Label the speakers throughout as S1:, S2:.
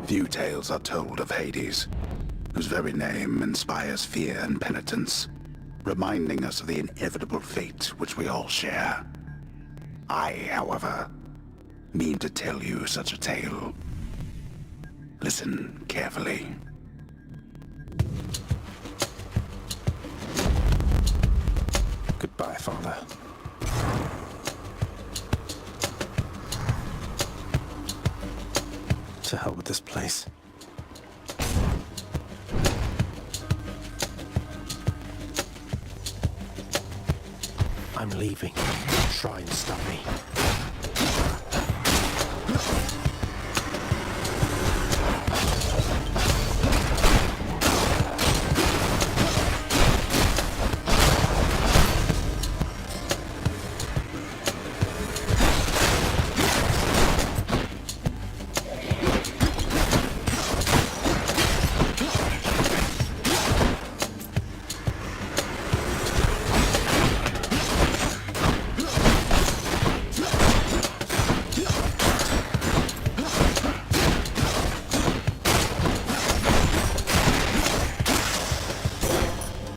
S1: Few tales are told of Hades, whose very name inspires fear and penitence, reminding us of the inevitable fate which we all share. I, however, mean to tell you such a tale. Listen carefully.
S2: Goodbye, Father. To hell with this place. I'm leaving. Try and stop me.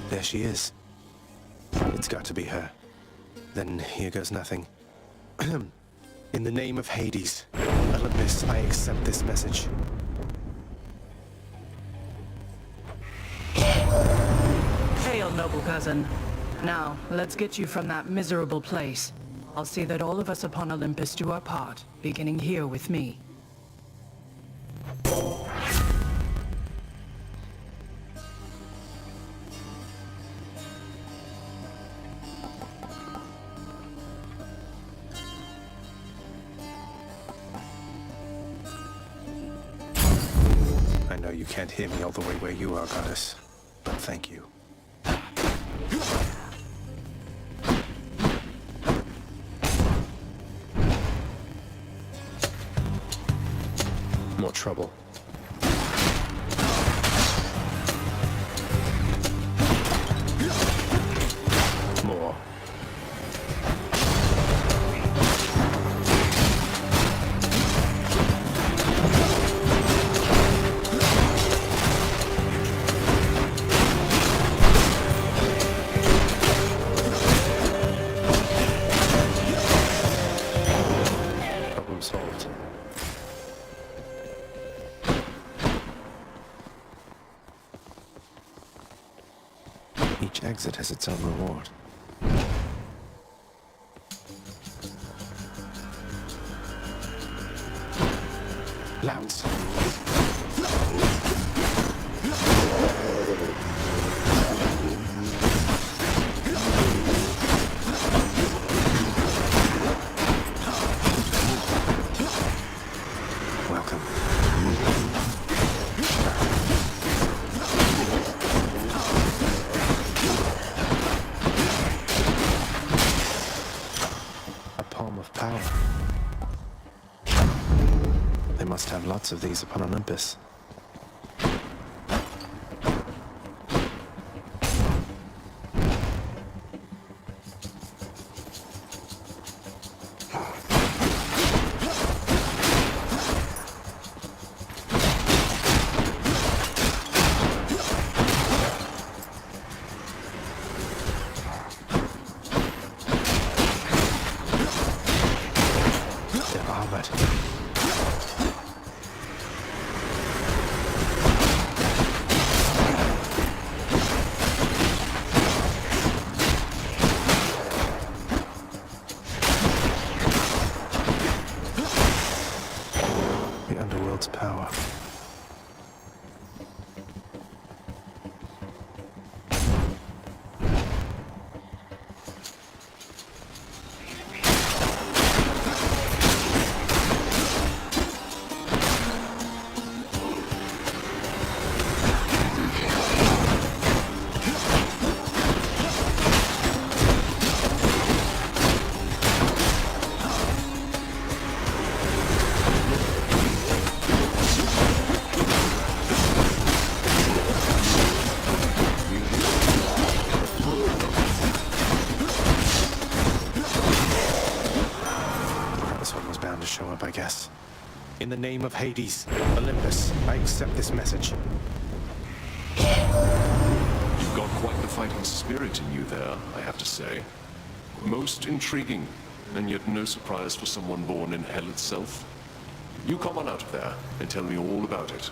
S2: There she is. It's got to be her. Then here goes nothing. In the name of Hades, Olympus, I accept this message.
S3: Hail, noble cousin. Now, let's get you from that miserable place. I'll see that all of us upon Olympus do our part, beginning here with me.
S2: I know you can't hear me all the way where you are, Goddess, but thank you. More trouble. More. Problem solved. Each exit has its own reward. Lance. Welcome. A palm of power. They must have lots of these upon Olympus. They're armored. The underworld's power. This one was bound to show up, I guess. In the name of Hades, Olympus, I accept this message.
S4: You've got quite the fighting spirit in you there, I have to say. Most intriguing, and yet no surprise for someone born in hell itself. You come on out of there and tell me all about it.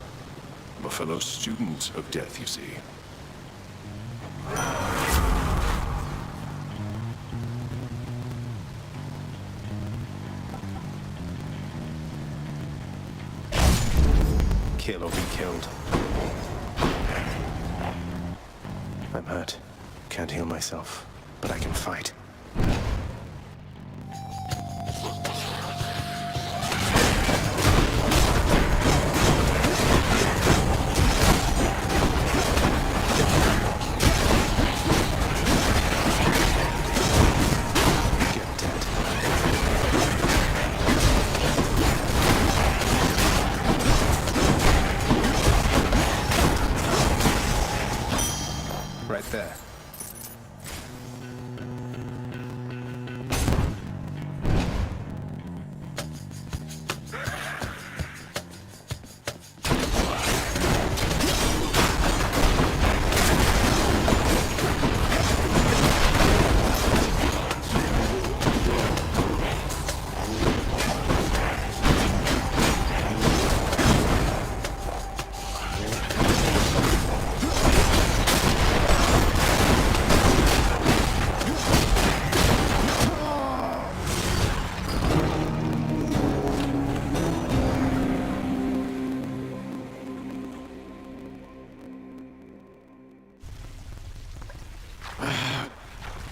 S4: I'm a fellow student of death, you see.
S2: Kill or be killed. I'm hurt. Can't heal myself, but I can fight. Get dead. Right there.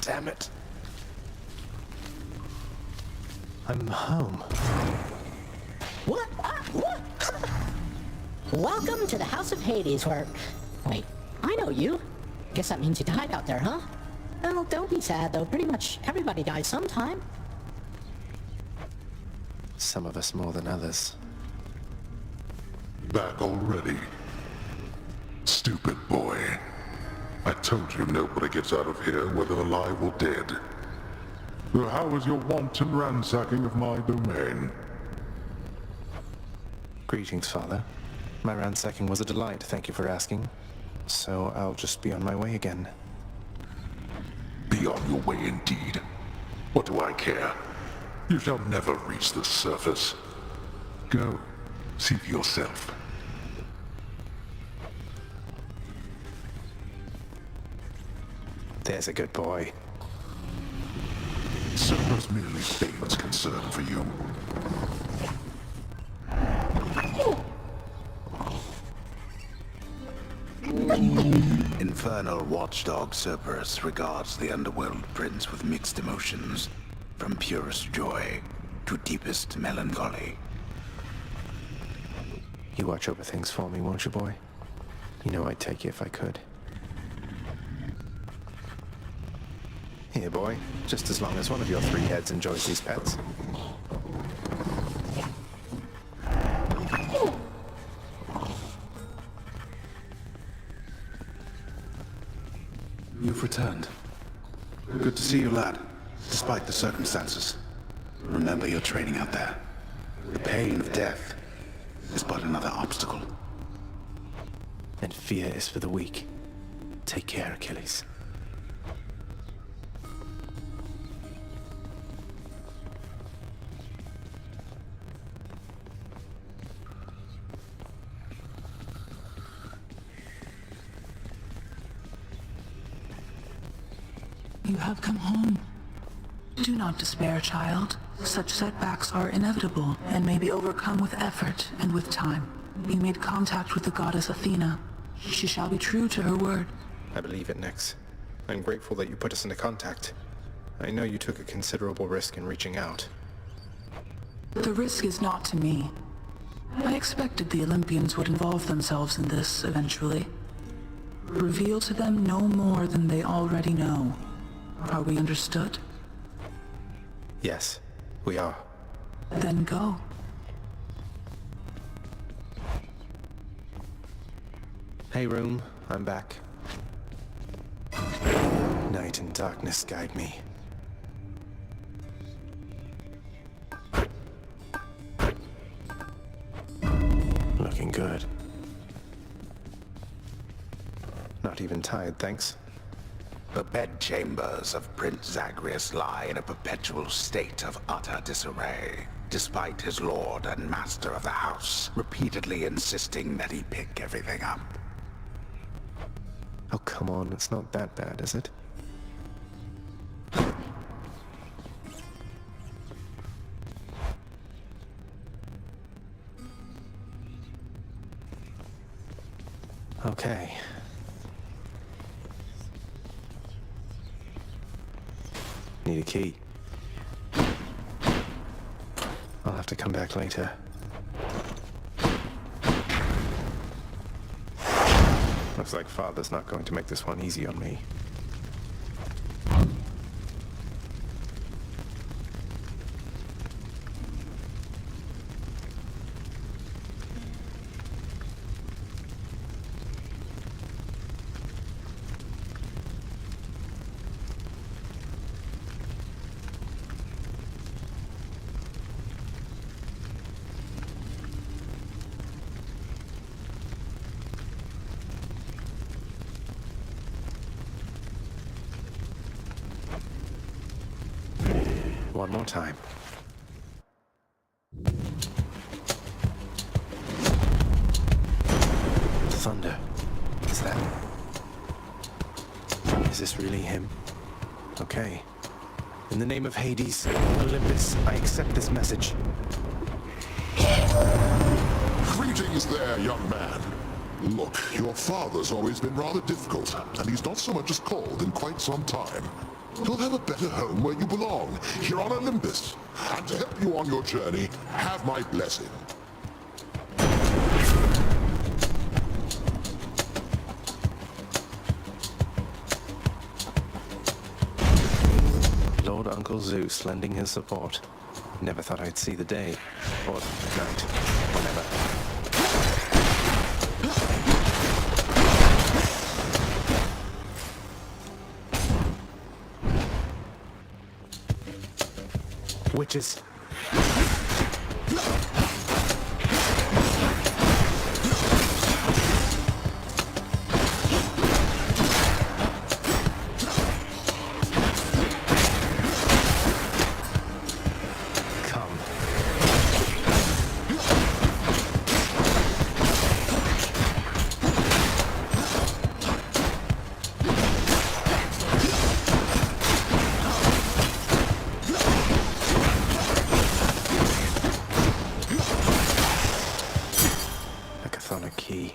S2: Damn it. I'm home.
S5: What? What? Welcome to the House of Hades, where... Wait, I know you. Guess that means you died out there, huh? Well, don't be sad, though. Pretty much everybody dies sometime.
S2: Some of us more than others.
S6: Back already? Stupid boy. I told you nobody gets out of here whether alive or dead. So how was your wanton ransacking of my domain?
S2: Greetings, Father. My ransacking was a delight, thank you for asking. So I'll just be on my way again.
S6: Be on your way indeed. What do I care? You shall never reach the surface. Go, see for yourself.
S2: There's a good boy.
S6: Cerberus merely feigns concern for you.
S1: Infernal watchdog Cerberus regards the underworld prince with mixed emotions, from purest joy to deepest melancholy.
S2: You watch over things for me, won't you, boy? You know I'd take you if I could. Here, boy. Just as long as one of your three heads enjoys these pets.
S1: You've returned. Good to see you, lad, despite the circumstances. Remember your training out there. The pain of death is but another obstacle.
S2: And fear is for the weak. Take care, Achilles.
S7: You have come home. Do not despair, child. Such setbacks are inevitable and may be overcome with effort and with time. You made contact with the goddess Athena. She shall be true to her word.
S2: I believe it, Nyx. I'm grateful that you put us into contact. I know you took a considerable risk in reaching out.
S7: The risk is not to me. I expected the Olympians would involve themselves in this eventually. Reveal to them no more than they already know. Are we understood?
S2: Yes, we are.
S7: Then go.
S2: Hey, room. I'm back. Night and darkness guide me. good. Not even tired, thanks.
S1: The bedchambers of Prince Zagreus lie in a perpetual state of utter disarray, despite his lord and master of the house repeatedly insisting that he pick everything up.
S2: Oh, come on, it's not that bad, is it? Okay. Need a key. I'll have to come back later. Looks like Father's not going to make this one easy on me. One more time. Thunder. Is this really him? Okay. In the name of Hades, Olympus, I accept this message.
S6: Greetings there, young man. Look, your father's always been rather difficult, and he's not so much as called in quite some time. You'll have a better home where you belong, here on Olympus. And to help you on your journey, have my blessing.
S2: Lord Uncle Zeus lending his support. Never thought I'd see the day. Or night. Whenever. Witches. Come. Hackathonic key.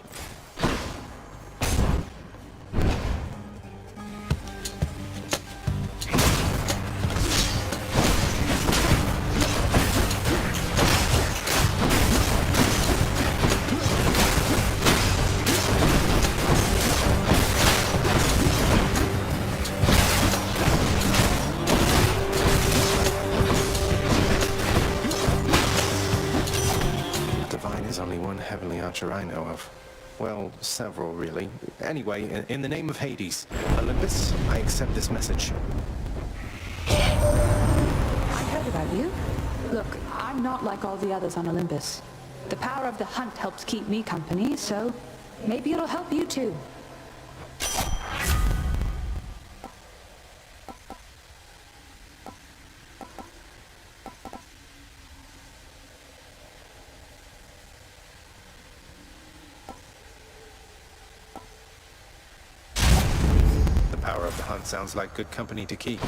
S2: Divine is only one heavenly archer I know of. Well, several, really. Anyway, in the name of Hades, Olympus, I accept this message.
S8: I heard about you. Look, I'm not like all the others on Olympus. The power of the hunt helps keep me company, so maybe it'll help you too.
S2: The power of the hunt sounds like good company to keep.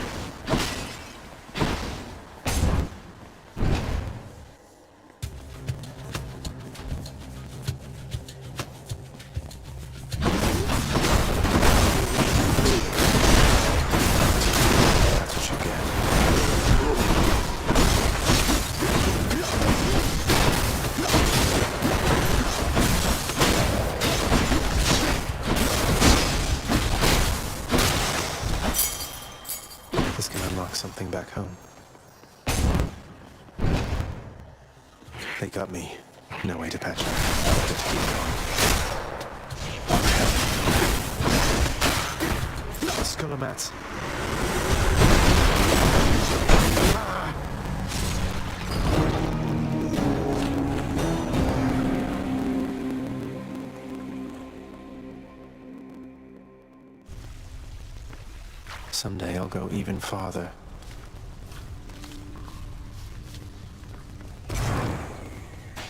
S2: That's what you get. This can unlock something back home. They got me. No way to patch them. I'll have to keep going. Skullomats. Someday I'll go even farther.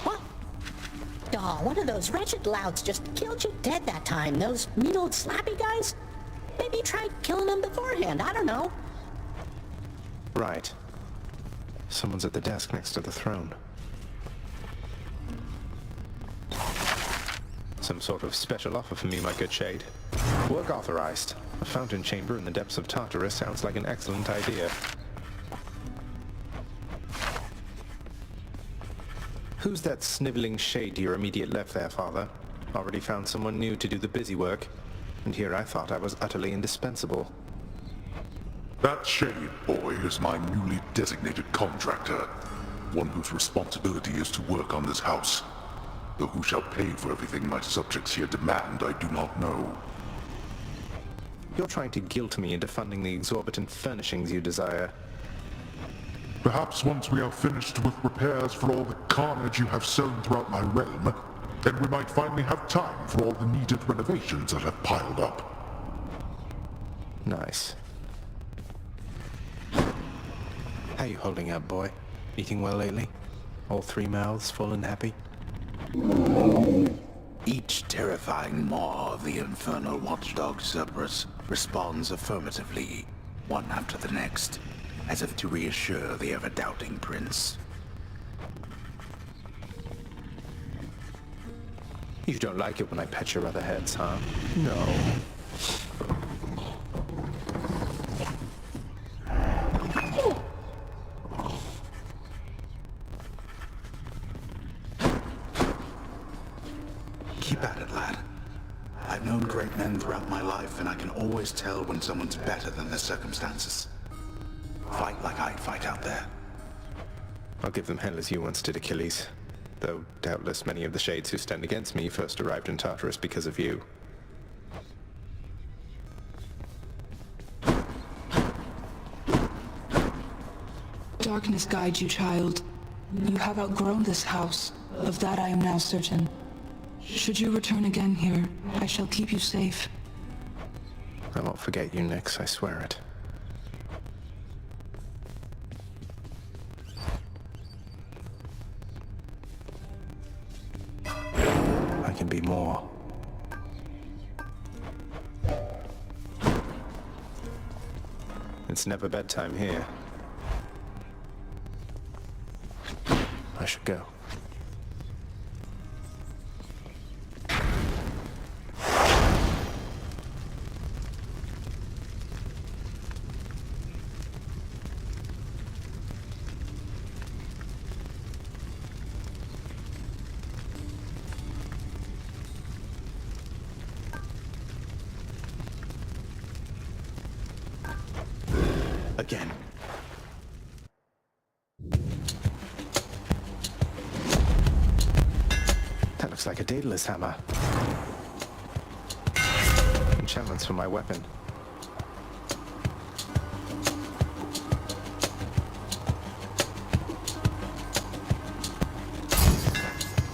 S5: What? Oh, one of those wretched louts just killed you dead that time. Those mean old slappy guys? Maybe try killing them beforehand, I don't know.
S2: Right. Someone's at the desk next to the throne. Some sort of special offer for me, my good shade. Work authorized. A fountain chamber in the depths of Tartarus sounds like an excellent idea. Who's that sniveling shade to your immediate left there, Father? Already found someone new to do the busy work, and here I thought I was utterly indispensable.
S6: That shade boy is my newly designated contractor, one whose responsibility is to work on this house. Though who shall pay for everything my subjects here demand, I do not know.
S2: You're trying to guilt me into funding the exorbitant furnishings you desire.
S6: Perhaps once we are finished with repairs for all the carnage you have sown throughout my realm, then we might finally have time for all the needed renovations that have piled up.
S2: Nice. How you holding up, boy? Eating well lately? All three mouths full and happy?
S1: Each terrifying maw of the infernal watchdog Cerberus responds affirmatively, one after the next, as if to reassure the ever-doubting prince.
S2: You don't like it when I pet your other heads, huh? No.
S1: Keep at it, lad. I've known great men throughout my life, and I can always tell when someone's better than their circumstances. Fight like I'd fight out there.
S2: I'll give them hell as you once did Achilles. Though doubtless many of the shades who stand against me first arrived in Tartarus because of you.
S7: Darkness guide you, child. You have outgrown this house. Of that I am now certain. Should you return again here, I shall keep you safe.
S2: I won't forget you, Nyx, I swear it. I can be more. It's never bedtime here. I should go. Again. That looks like a Daedalus hammer. Enchantments for my weapon.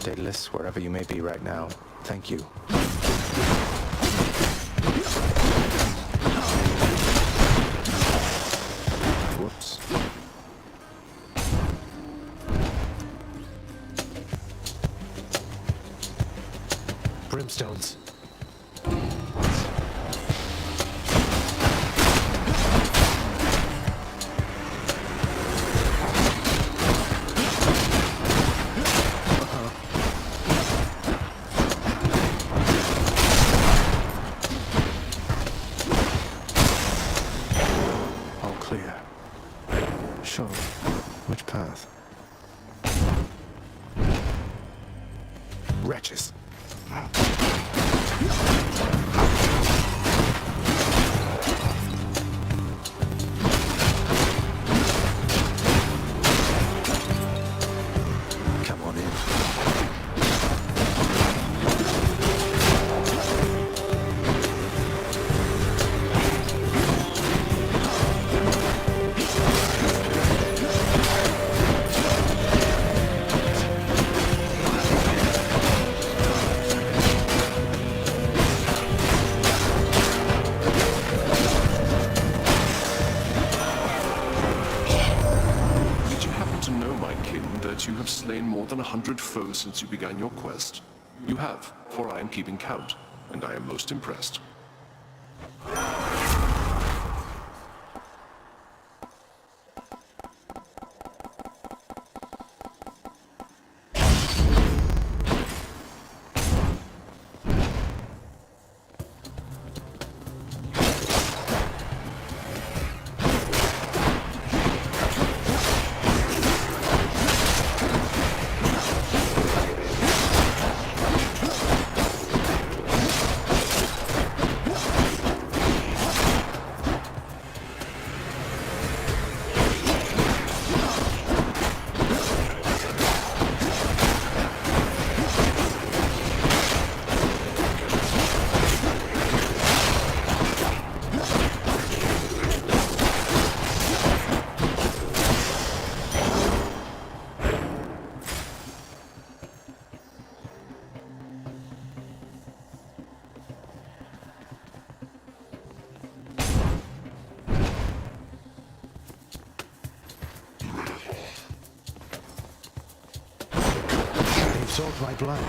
S2: Daedalus, wherever you may be right now, thank you. Whoops. Brimstones. All clear. Sure. Which path? Wretches. Come on in.
S4: 100 foes since you began your quest. You have, for I am keeping count, and I am most impressed.
S2: Absorbed my blood.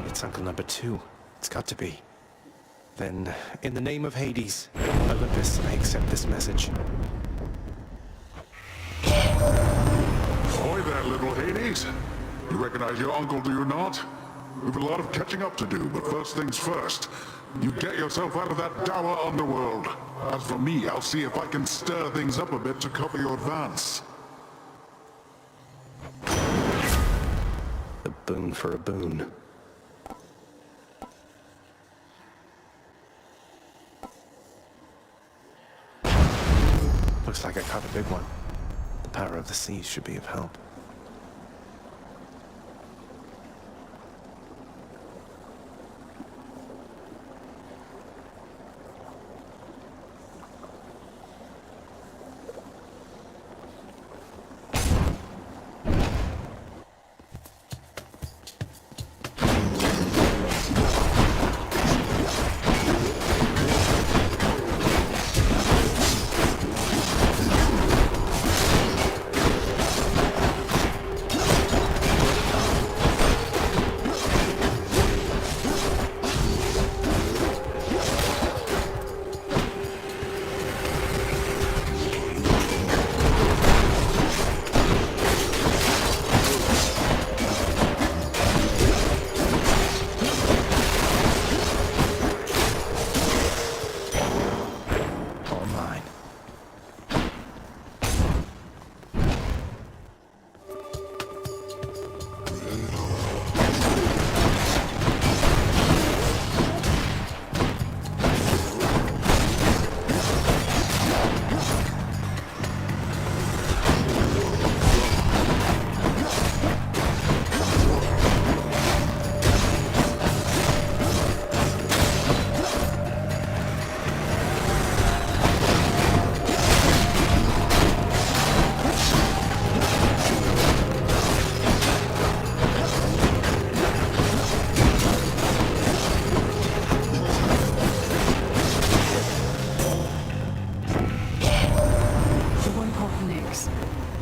S2: It's Uncle number 2. It's got to be. Then, in the name of Hades, Olympus, I accept this message.
S6: Ahoy there, little Hades. You recognize your uncle, do you not? We've a lot of catching up to do, but first things first. You get yourself out of that dour underworld. As for me, I'll see if I can stir things up a bit to cover your advance.
S2: A boon for a boon. Looks like I caught a big one. The power of the seas should be of help.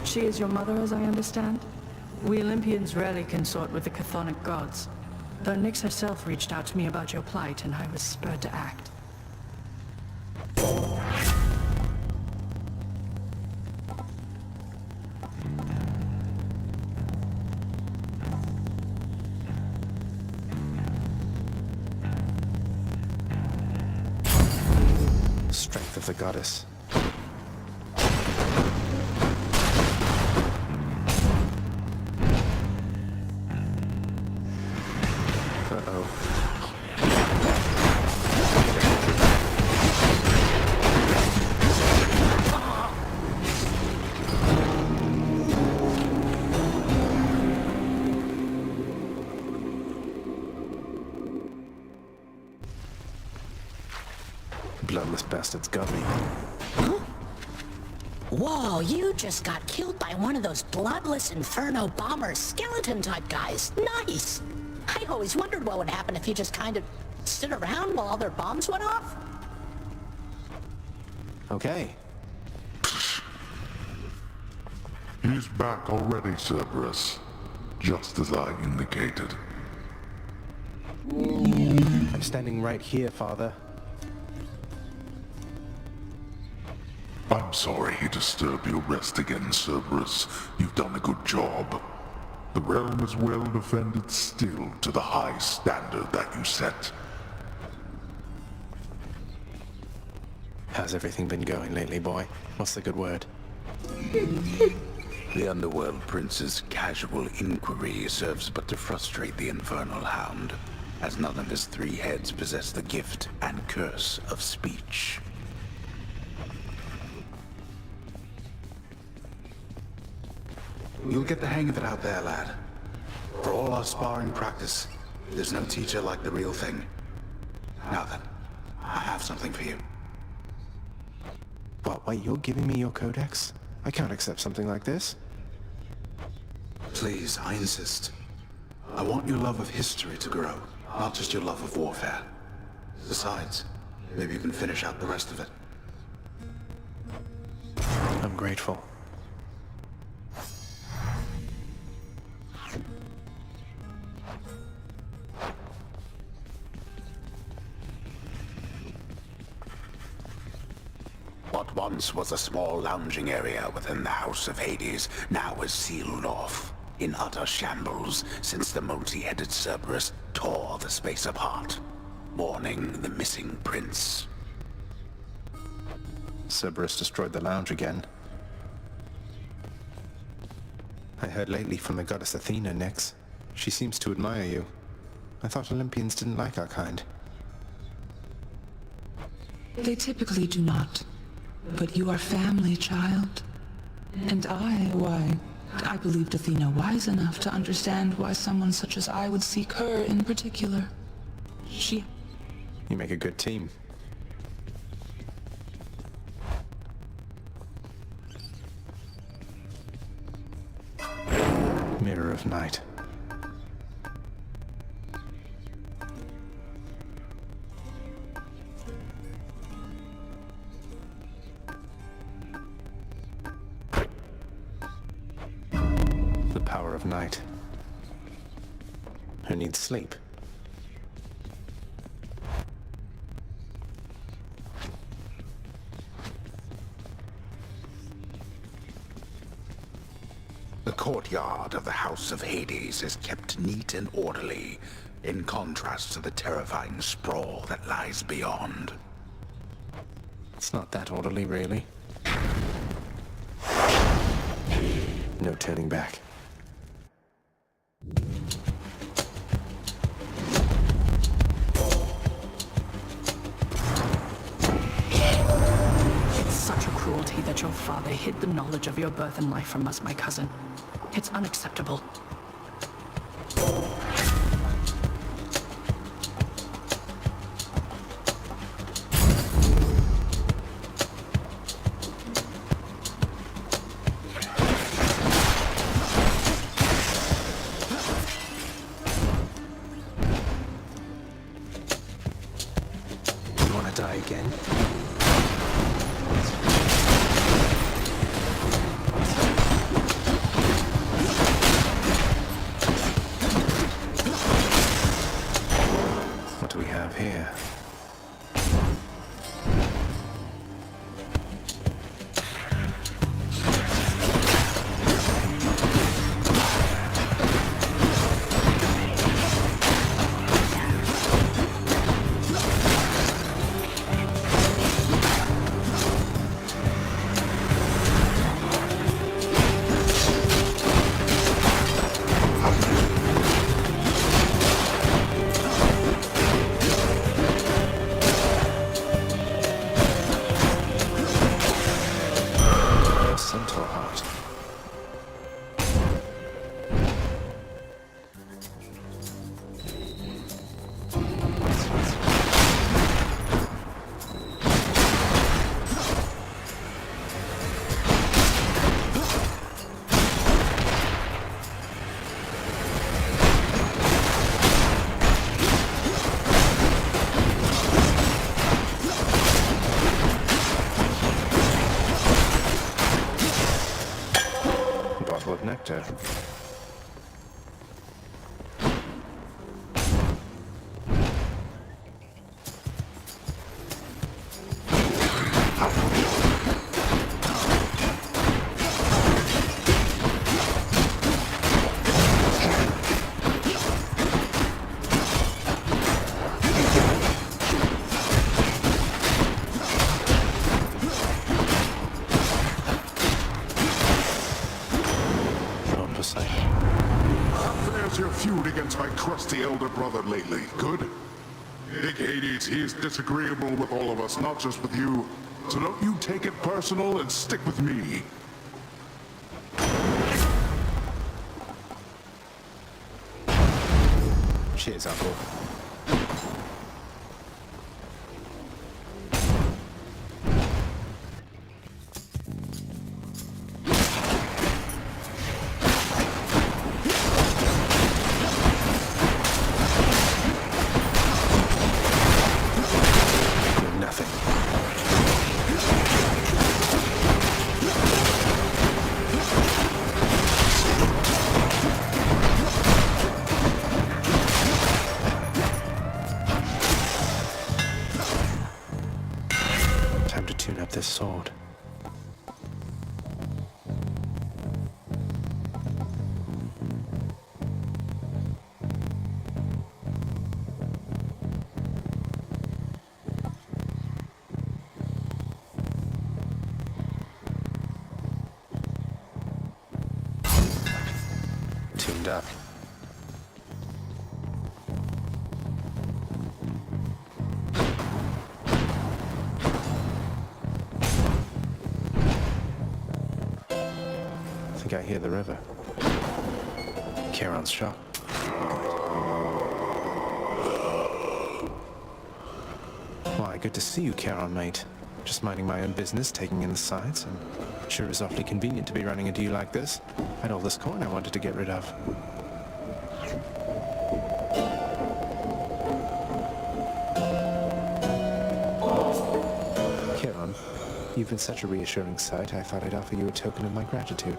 S3: She is your mother, as I understand? We Olympians rarely consort with the chthonic gods, though Nyx herself reached out to me about your plight, and I was spurred to act.
S2: Strength of the goddess. this bastard's got me.
S5: Whoa, you just got killed by one of those bloodless inferno bomber skeleton type guys. Nice! I always wondered what would happen if you just kind of stood around while all their bombs went off.
S2: Okay.
S6: He's back already, Cerberus. Just as I indicated.
S2: I'm standing right here, Father.
S6: I'm sorry he disturbed your rest again, Cerberus. You've done a good job. The realm is well defended still to the high standard that you set.
S2: How's everything been going lately, boy? What's the good word?
S1: The Underworld Prince's casual inquiry serves but to frustrate the Infernal Hound, as none of his three heads possess the gift and curse of speech. You'll get the hang of it out there, lad. For all our sparring practice, there's no teacher like the real thing. Now then, I have something for you.
S2: What, wait, you're giving me your codex? I can't accept something like this.
S1: Please, I insist. I want your love of history to grow, not just your love of warfare. Besides, maybe you can finish out the rest of it.
S2: I'm grateful.
S1: What once was a small lounging area within the House of Hades now is sealed off, in utter shambles, since the multi-headed Cerberus tore the space apart, mourning the missing prince.
S2: Cerberus destroyed the lounge again. I heard lately from the goddess Athena, Nyx. She seems to admire you. I thought Olympians didn't like our kind.
S7: They typically do not. But you are family, child. And why, I believed Athena wise enough to understand why someone such as I would seek her in particular. She...
S2: You make a good team. Mirror of Night. The power of night. Who needs sleep?
S1: The courtyard of the House of Hades is kept neat and orderly, in contrast to the terrifying sprawl that lies beyond.
S2: It's not that orderly, really. No turning back.
S3: It's such a cruelty that your father hid the knowledge of your birth and life from us, my cousin. It's unacceptable.
S2: You want to die again? bottle of nectar.
S6: How's your feud against my crusty elder brother lately? Good? Big Hades, he is disagreeable with all of us, not just with you. So don't you take it personal and stick with me.
S2: Cheers, Uncle. This sword. Tuned up. I hear the river. Charon's shop. Why, good to see you, Charon, mate. Just minding my own business, taking in the sights, and sure is awfully convenient to be running into you like this. I had all this coin I wanted to get rid of. Charon, you've been such a reassuring sight, I thought I'd offer you a token of my gratitude.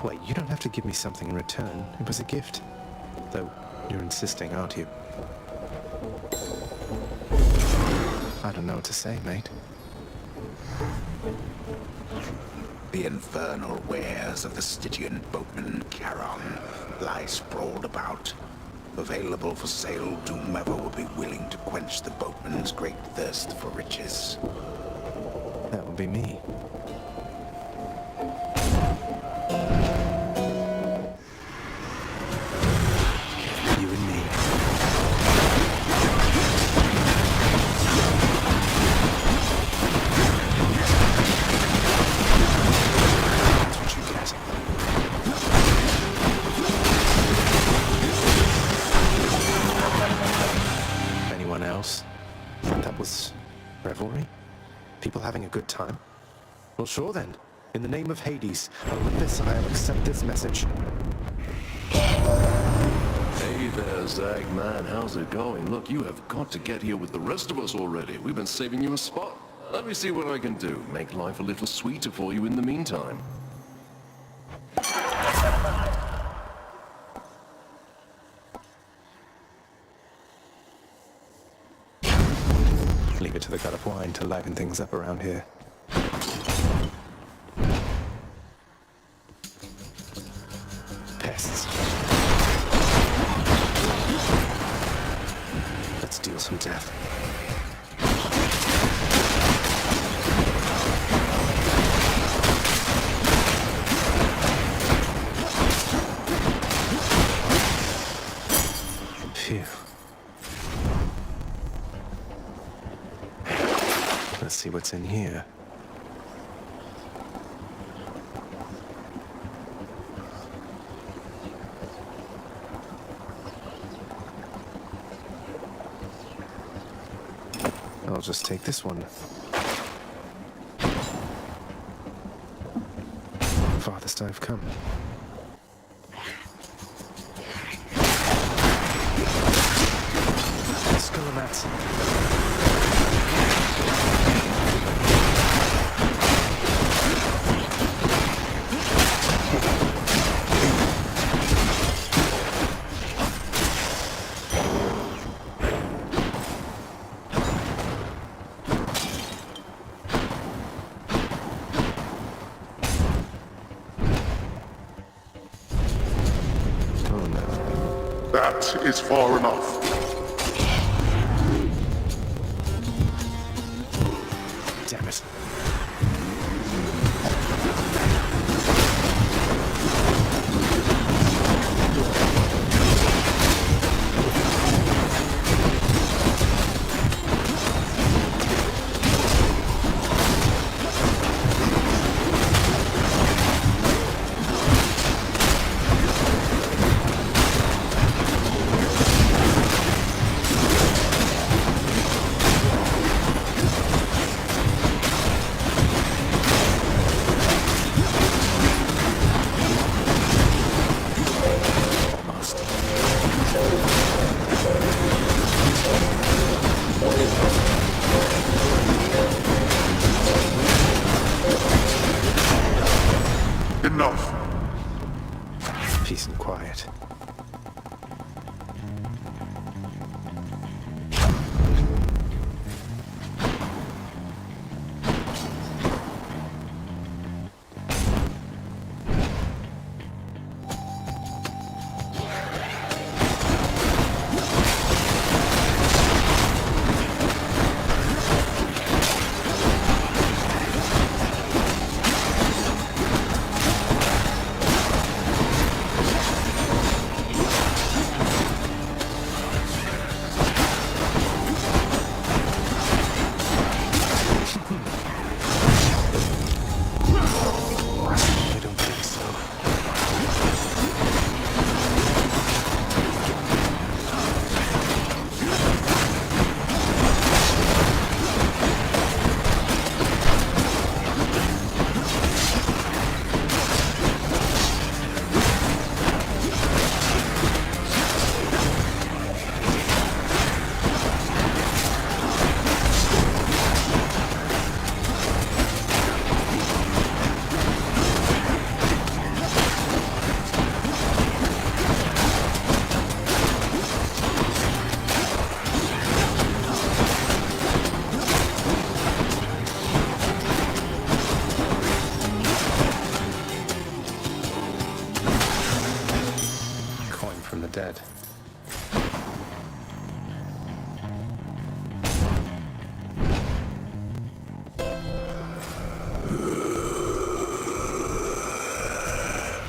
S2: Wait, you don't have to give me something in return. It was a gift. Though, you're insisting, aren't you? I don't know what to say, mate.
S1: The infernal wares of the Stygian boatman Charon lie sprawled about. Available for sale to whomever would be willing to quench the boatman's great thirst for riches.
S2: That would be me. You and me. That's what you get. Anyone else? That was revelry? People having a good time? Well, sure then. In the name of Hades, Olympus, I'll accept this message.
S4: Hey there, Zag, man. How's it going? Look, you have got to get here with the rest of us already. We've been saving you a spot. Let me see what I can do. Make life a little sweeter for you in the meantime.
S2: Leave it to the god of wine to liven things up around here. Pests. Let's deal some death. Phew. Let's see what's in here. I'll just take this one. Farthest I've come. Skull mats.
S6: That is far enough.
S2: Damn it.
S6: Enough.
S2: Peace and quiet. I don't think so. Coin from the dead.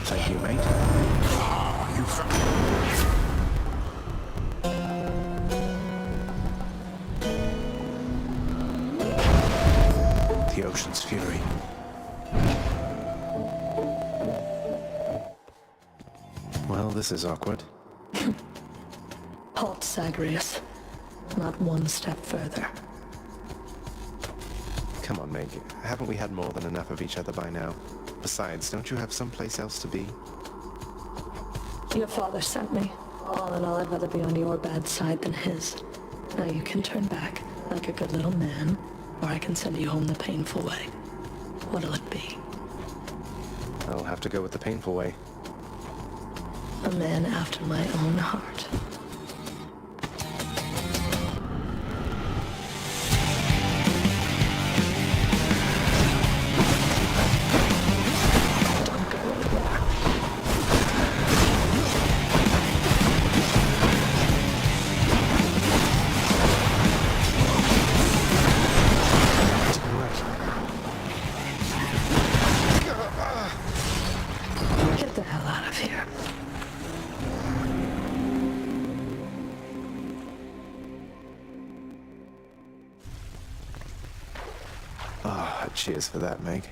S2: Thank you, mate.
S1: You
S2: The ocean's fury. Well, this is awkward.
S9: Halt, Zagreus. Not one step further.
S2: Come on, Meg. Haven't we had more than enough of each other by now? Besides, don't you have someplace else to be?
S9: Your father sent me. All in all, I'd rather be on your bad side than his. Now you can turn back, like a good little man, or I can send you home the painful way. What'll it be?
S2: I'll have to go with the painful way.
S9: A man after my own heart. Don't go anywhere. Get the hell out of here.
S2: Ah, cheers for that, Meg.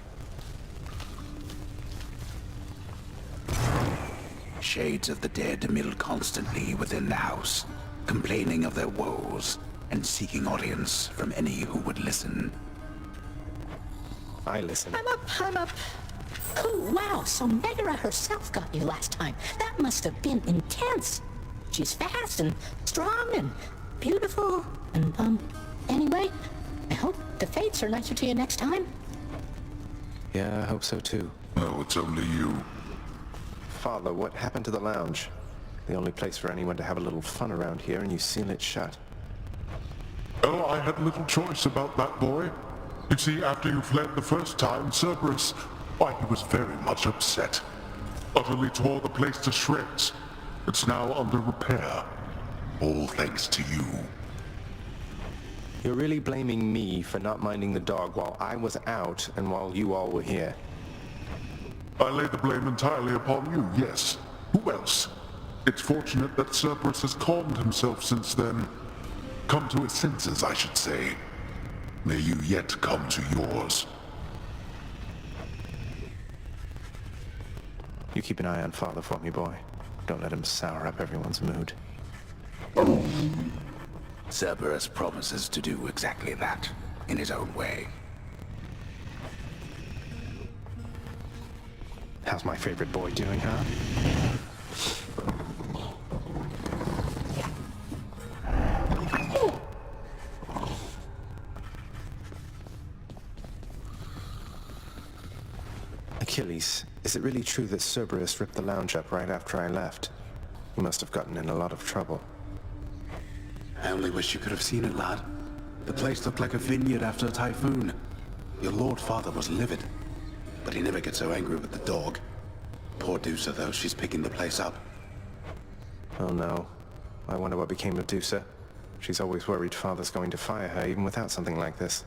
S1: Shades of the dead mill constantly within the house, complaining of their woes and seeking audience from any who would listen.
S2: I listen.
S5: I'm up. Oh, wow, so Megara herself got you last time. That must have been intense. She's fast and strong and beautiful and, anyway, I hope the fates are nicer to you next time.
S2: Yeah, I hope so too.
S6: No, it's only you.
S2: Father, what happened to the lounge? The only place for anyone to have a little fun around here, and you seal it shut.
S6: Oh, I had little choice about that, boy. You see, after you fled the first time, Cerberus, why, he was very much upset. Utterly tore the place to shreds. It's now under repair. All thanks to you.
S2: You're really blaming me for not minding the dog while I was out and while you all were here.
S6: I lay the blame entirely upon you, yes. Who else? It's fortunate that Cerberus has calmed himself since then. Come to his senses, I should say. May you yet come to yours.
S2: You keep an eye on Father for me, boy. Don't let him sour up everyone's mood.
S1: Cerberus promises to do exactly that, in his own way.
S2: How's my favorite boy doing, huh? Achilles, is it really true that Cerberus ripped the lounge up right after I left? He must have gotten in a lot of trouble.
S1: I only wish you could have seen it, lad. The place looked like a vineyard after a typhoon. Your Lord Father was livid, but he never gets so angry with the dog. Poor Dusa, though, she's picking the place up.
S2: Oh no. I wonder what became of Dusa. She's always worried Father's going to fire her even without something like this.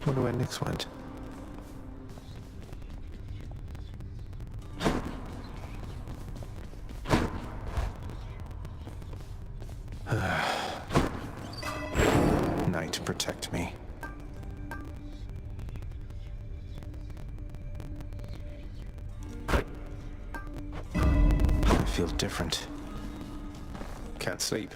S2: Wonder where Nyx went. Night, protect me. I feel different. Can't sleep.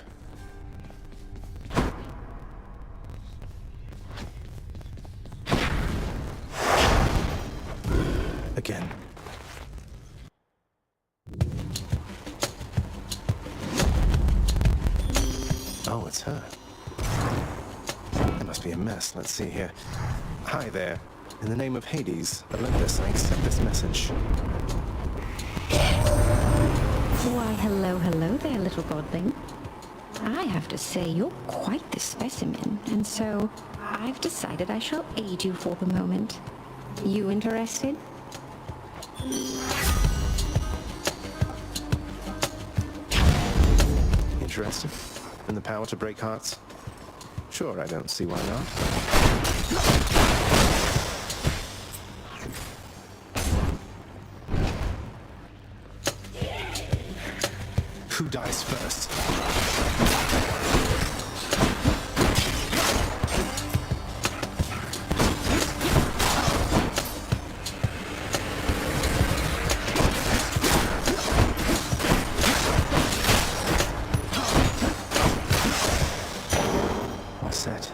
S2: Again. Oh, it's her. There must be a mess. Let's see here. Hi there. In the name of Hades, Olympus, I accept this message.
S10: Why, hello there, little godling. I have to say, you're quite the specimen, and so I've decided I shall aid you for the moment. You interested?
S2: Interested? In the power to break hearts? Sure, I don't see why not. Who dies first? All set.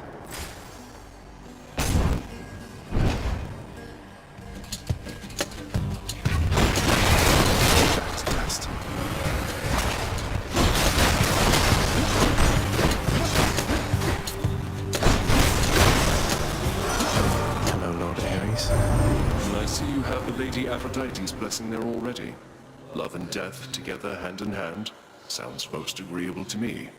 S2: Back to dust. Hello, Lord Ares.
S4: I see you have the Lady Aphrodite's blessing there already. Love and death together hand in hand. Sounds most agreeable to me.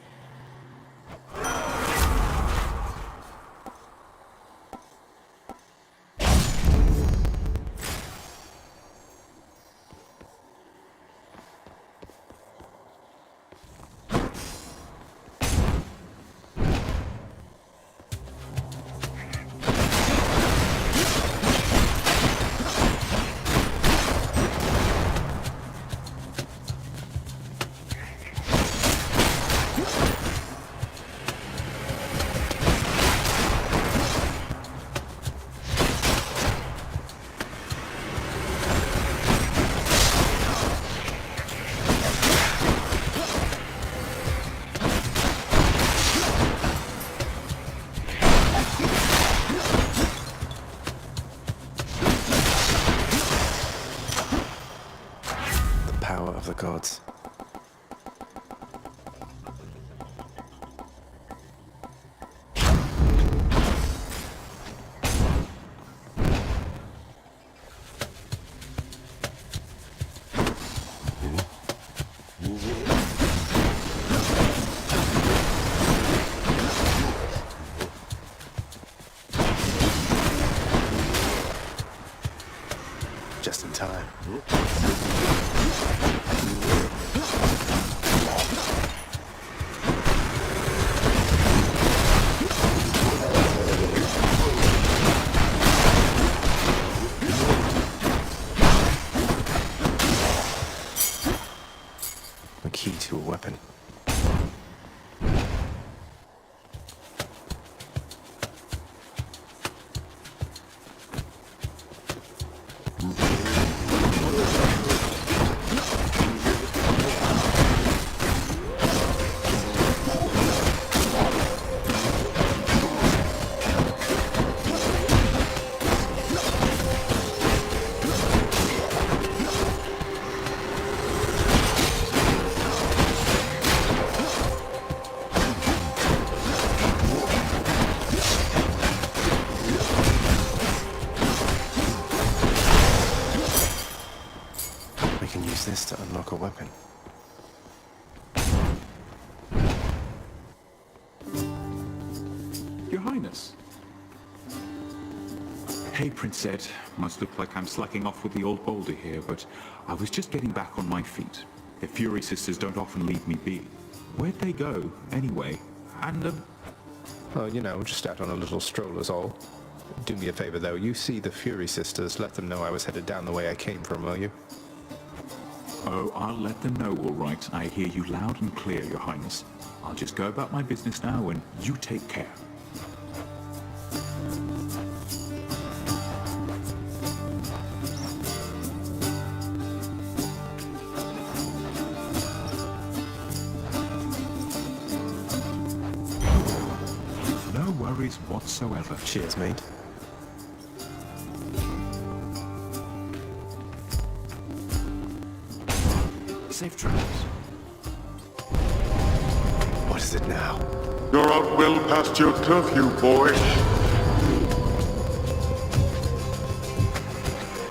S2: just in time. A key to a weapon. We can use this to unlock a weapon.
S11: Your Highness. Hey, Prince Ed. Must look like I'm slacking off with the old boulder here, but I was just getting back on my feet. The Fury Sisters don't often leave me be. Where'd they go, anyway? And,
S2: Oh, you know, just out on a little stroll is all. Do me a favor, though. You see the Fury Sisters, let them know I was headed down the way I came from, will you?
S11: Oh, I'll let them know, all right. I hear you loud and clear, Your Highness. I'll just go about my business now, and you take care. No worries whatsoever.
S2: Cheers, mate.
S11: Safe travels.
S2: What is it now?
S6: You're out well past your curfew, boy.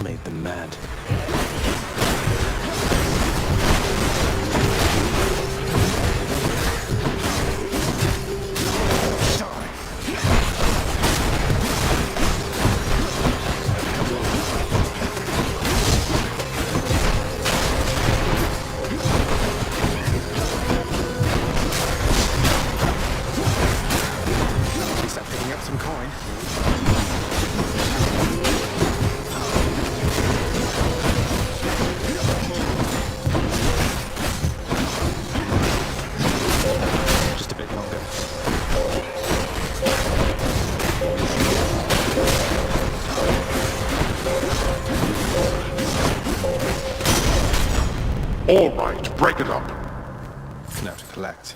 S2: Made them mad. At least I'm picking up some coin. Just a bit longer.
S6: All right, break it up.
S2: Now to collect.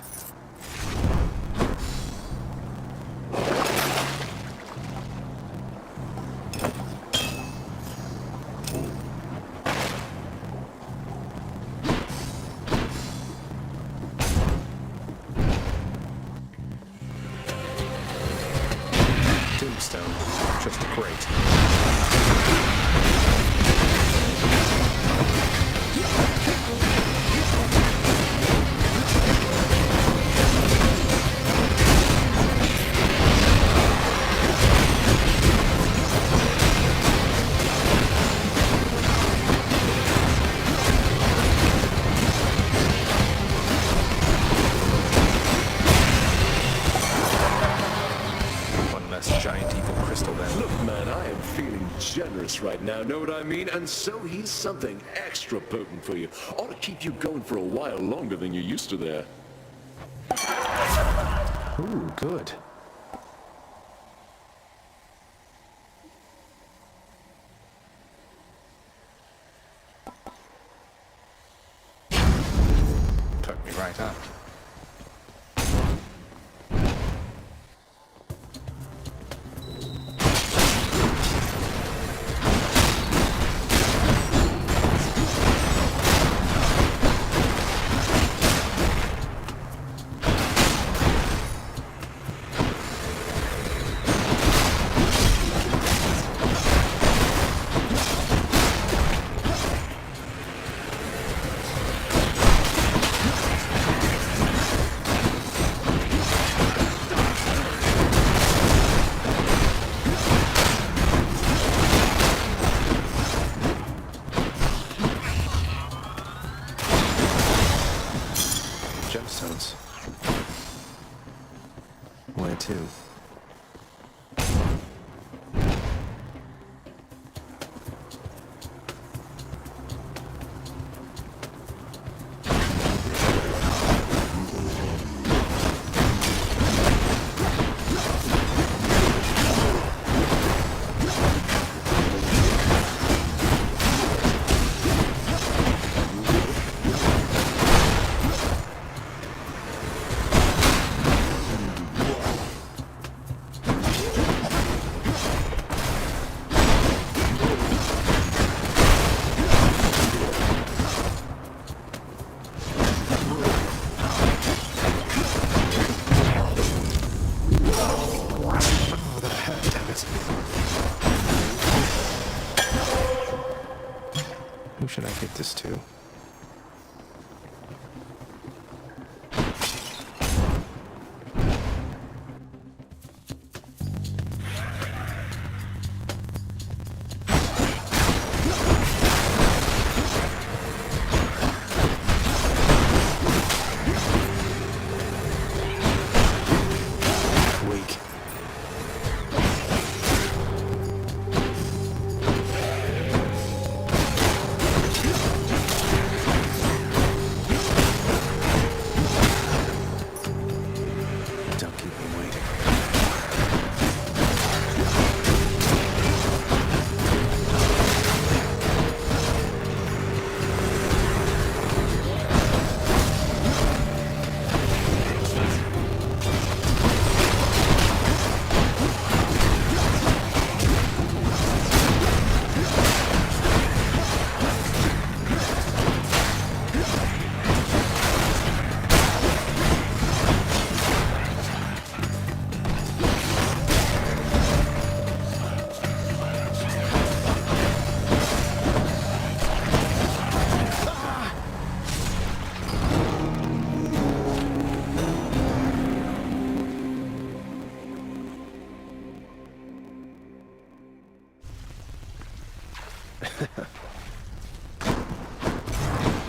S2: Tombstone, just great. One less giant evil crystal then.
S4: Look, man, I am feeling generous right now, know what I mean? And so he's something extra potent for you. Ought to keep you going for a while longer than you're used to there.
S2: Ooh, good. Took me right up. Where to? Who should I give this to? Weak. Don't keep me waiting.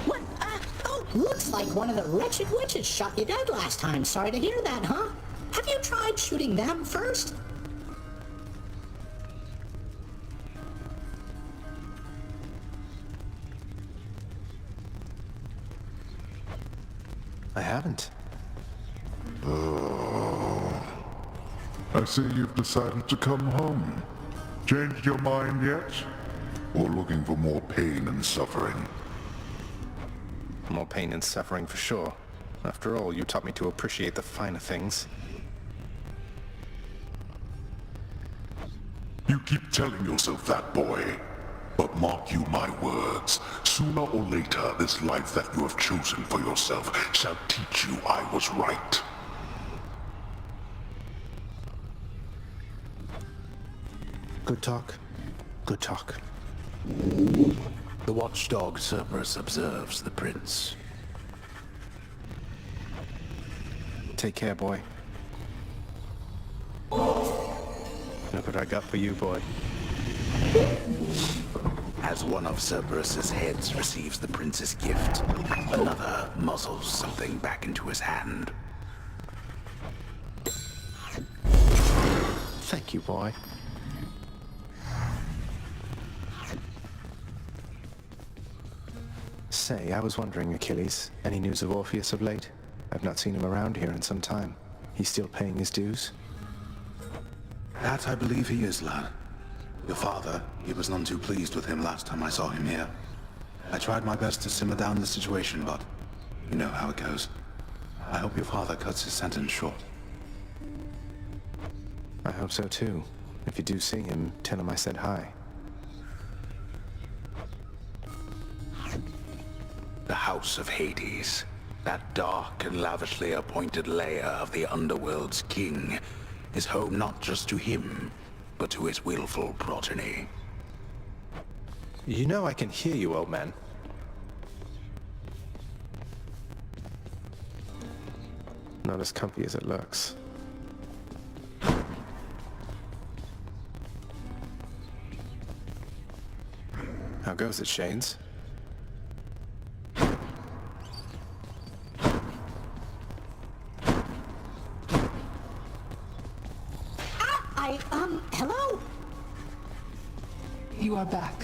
S5: What? Oh, looks like one of the wretched witches shot you dead last time. Sorry to hear that, huh? Have you tried shooting them first?
S2: I haven't.
S6: I see you've decided to come home. Changed your mind yet? Or looking for more pain and suffering?
S2: More pain and suffering for sure. After all, you taught me to appreciate the finer things.
S6: You keep telling yourself that, boy. But mark you my words, sooner or later this life that you have chosen for yourself shall teach you I was right.
S2: Good talk. Good talk.
S1: The watchdog Cerberus observes the prince.
S2: Take care, boy. Look what I got for you, boy.
S1: As one of Cerberus's heads receives the prince's gift, another muzzles something back into his hand.
S2: Thank you, boy. Say, I was wondering, Achilles, any news of Orpheus of late? I've not seen him around here in some time. He's still paying his dues?
S1: That I believe he is, lad. Your father, he was none too pleased with him last time I saw him here. I tried my best to simmer down the situation, but you know how it goes. I hope your father cuts his sentence short.
S2: I hope so too. If you do see him, tell him I said hi.
S1: The House of Hades, that dark and lavishly appointed lair of the Underworld's king, is home not just to him, but to his willful progeny.
S2: You know I can hear you, old man. Not as comfy as it looks. How goes it, Shanes?
S5: Hello?
S7: You are back.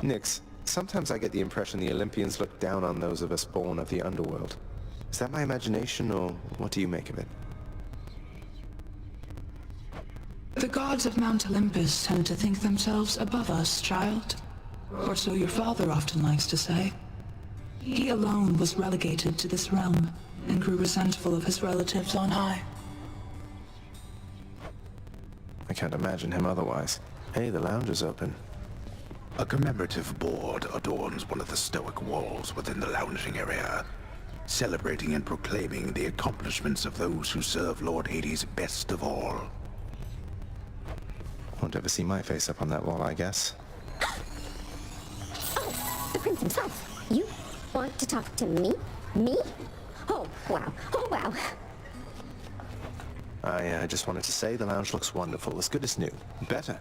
S2: Nyx, sometimes I get the impression the Olympians look down on those of us born of the underworld. Is that my imagination, or what do you make of it?
S7: The gods of Mount Olympus tend to think themselves above us, child. Or so your father often likes to say. He alone was relegated to this realm, and grew resentful of his relatives on high.
S2: I can't imagine him otherwise. Hey, the lounge is open.
S1: A commemorative board adorns one of the stoic walls within the lounging area, celebrating and proclaiming the accomplishments of those who serve Lord Hades best of all.
S2: Won't ever see my face up on that wall, I guess.
S10: Oh, the prince himself. You want to talk to me? Me? Oh, wow. Oh, wow.
S2: I just wanted to say the lounge looks wonderful, as good as new. Better.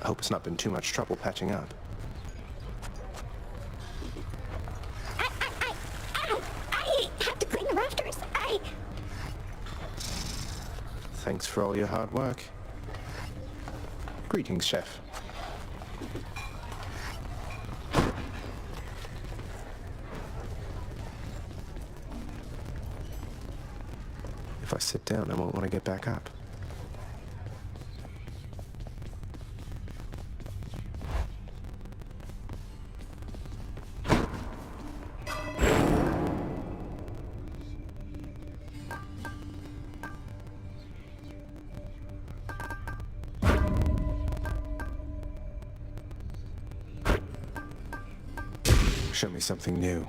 S2: I hope it's not been too much trouble patching up.
S10: I have to clean the rafters.
S2: Thanks for all your hard work. Greetings, Chef. If I sit down, I won't want to get back up. Show me something new.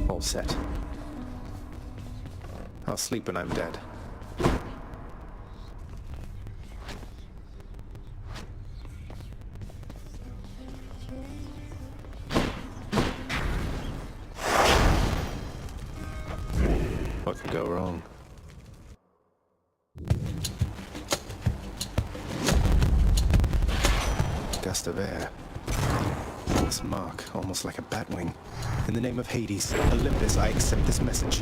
S2: All set. I'll sleep when I'm dead. What could go wrong? Gust of air. This mark, almost like a bat wing. In the name of Hades, Olympus, I accept this message.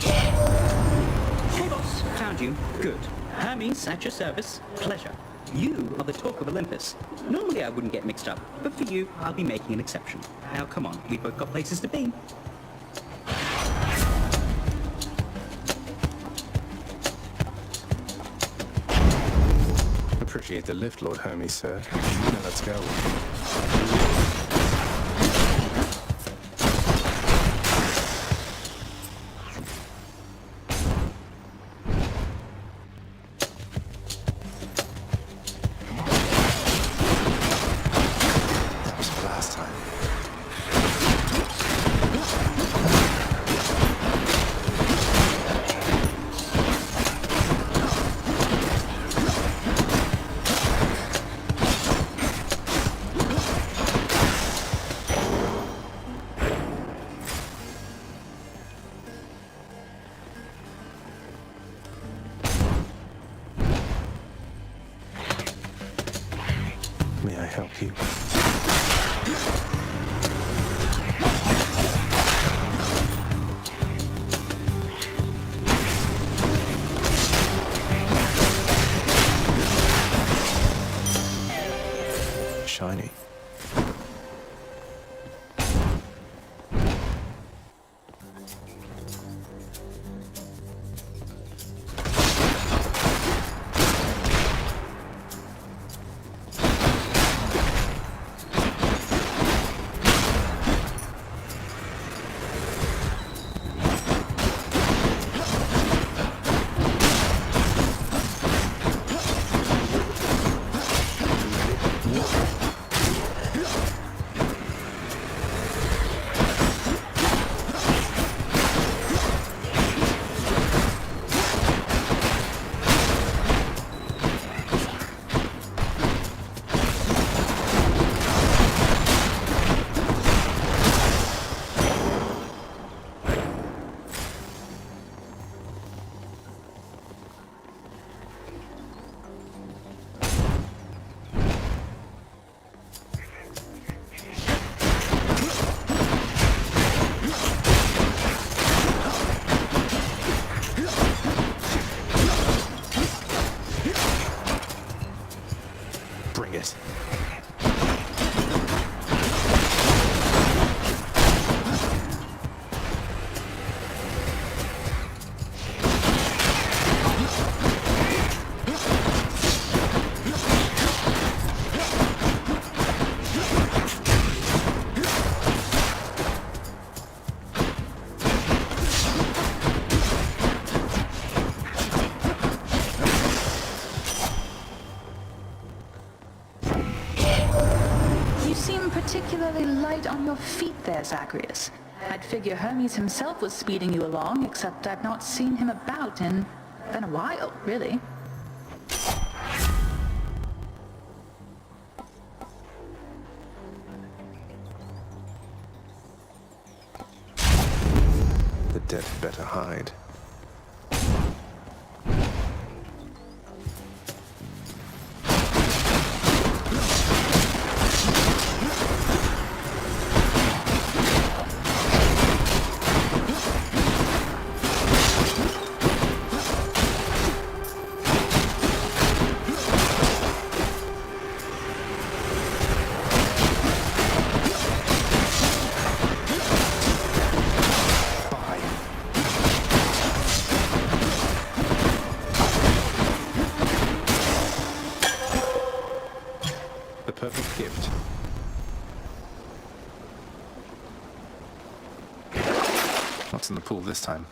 S12: Hey boss, found you. Good. Hermes, at your service. Pleasure. You are the talk of Olympus. Normally I wouldn't get mixed up, but for you, I'll be making an exception. Now come on, we've both got places to be.
S2: Appreciate the lift, Lord Hermes, sir. Now let's go. That was the last time. May I help you? Shiny. Shit.
S7: You seem particularly light on your feet there, Zacharias. I'd figure Hermes himself was speeding you along, except I've not seen him about in a while, really.
S2: The dead better hide. The perfect gift. What's in the pool this time?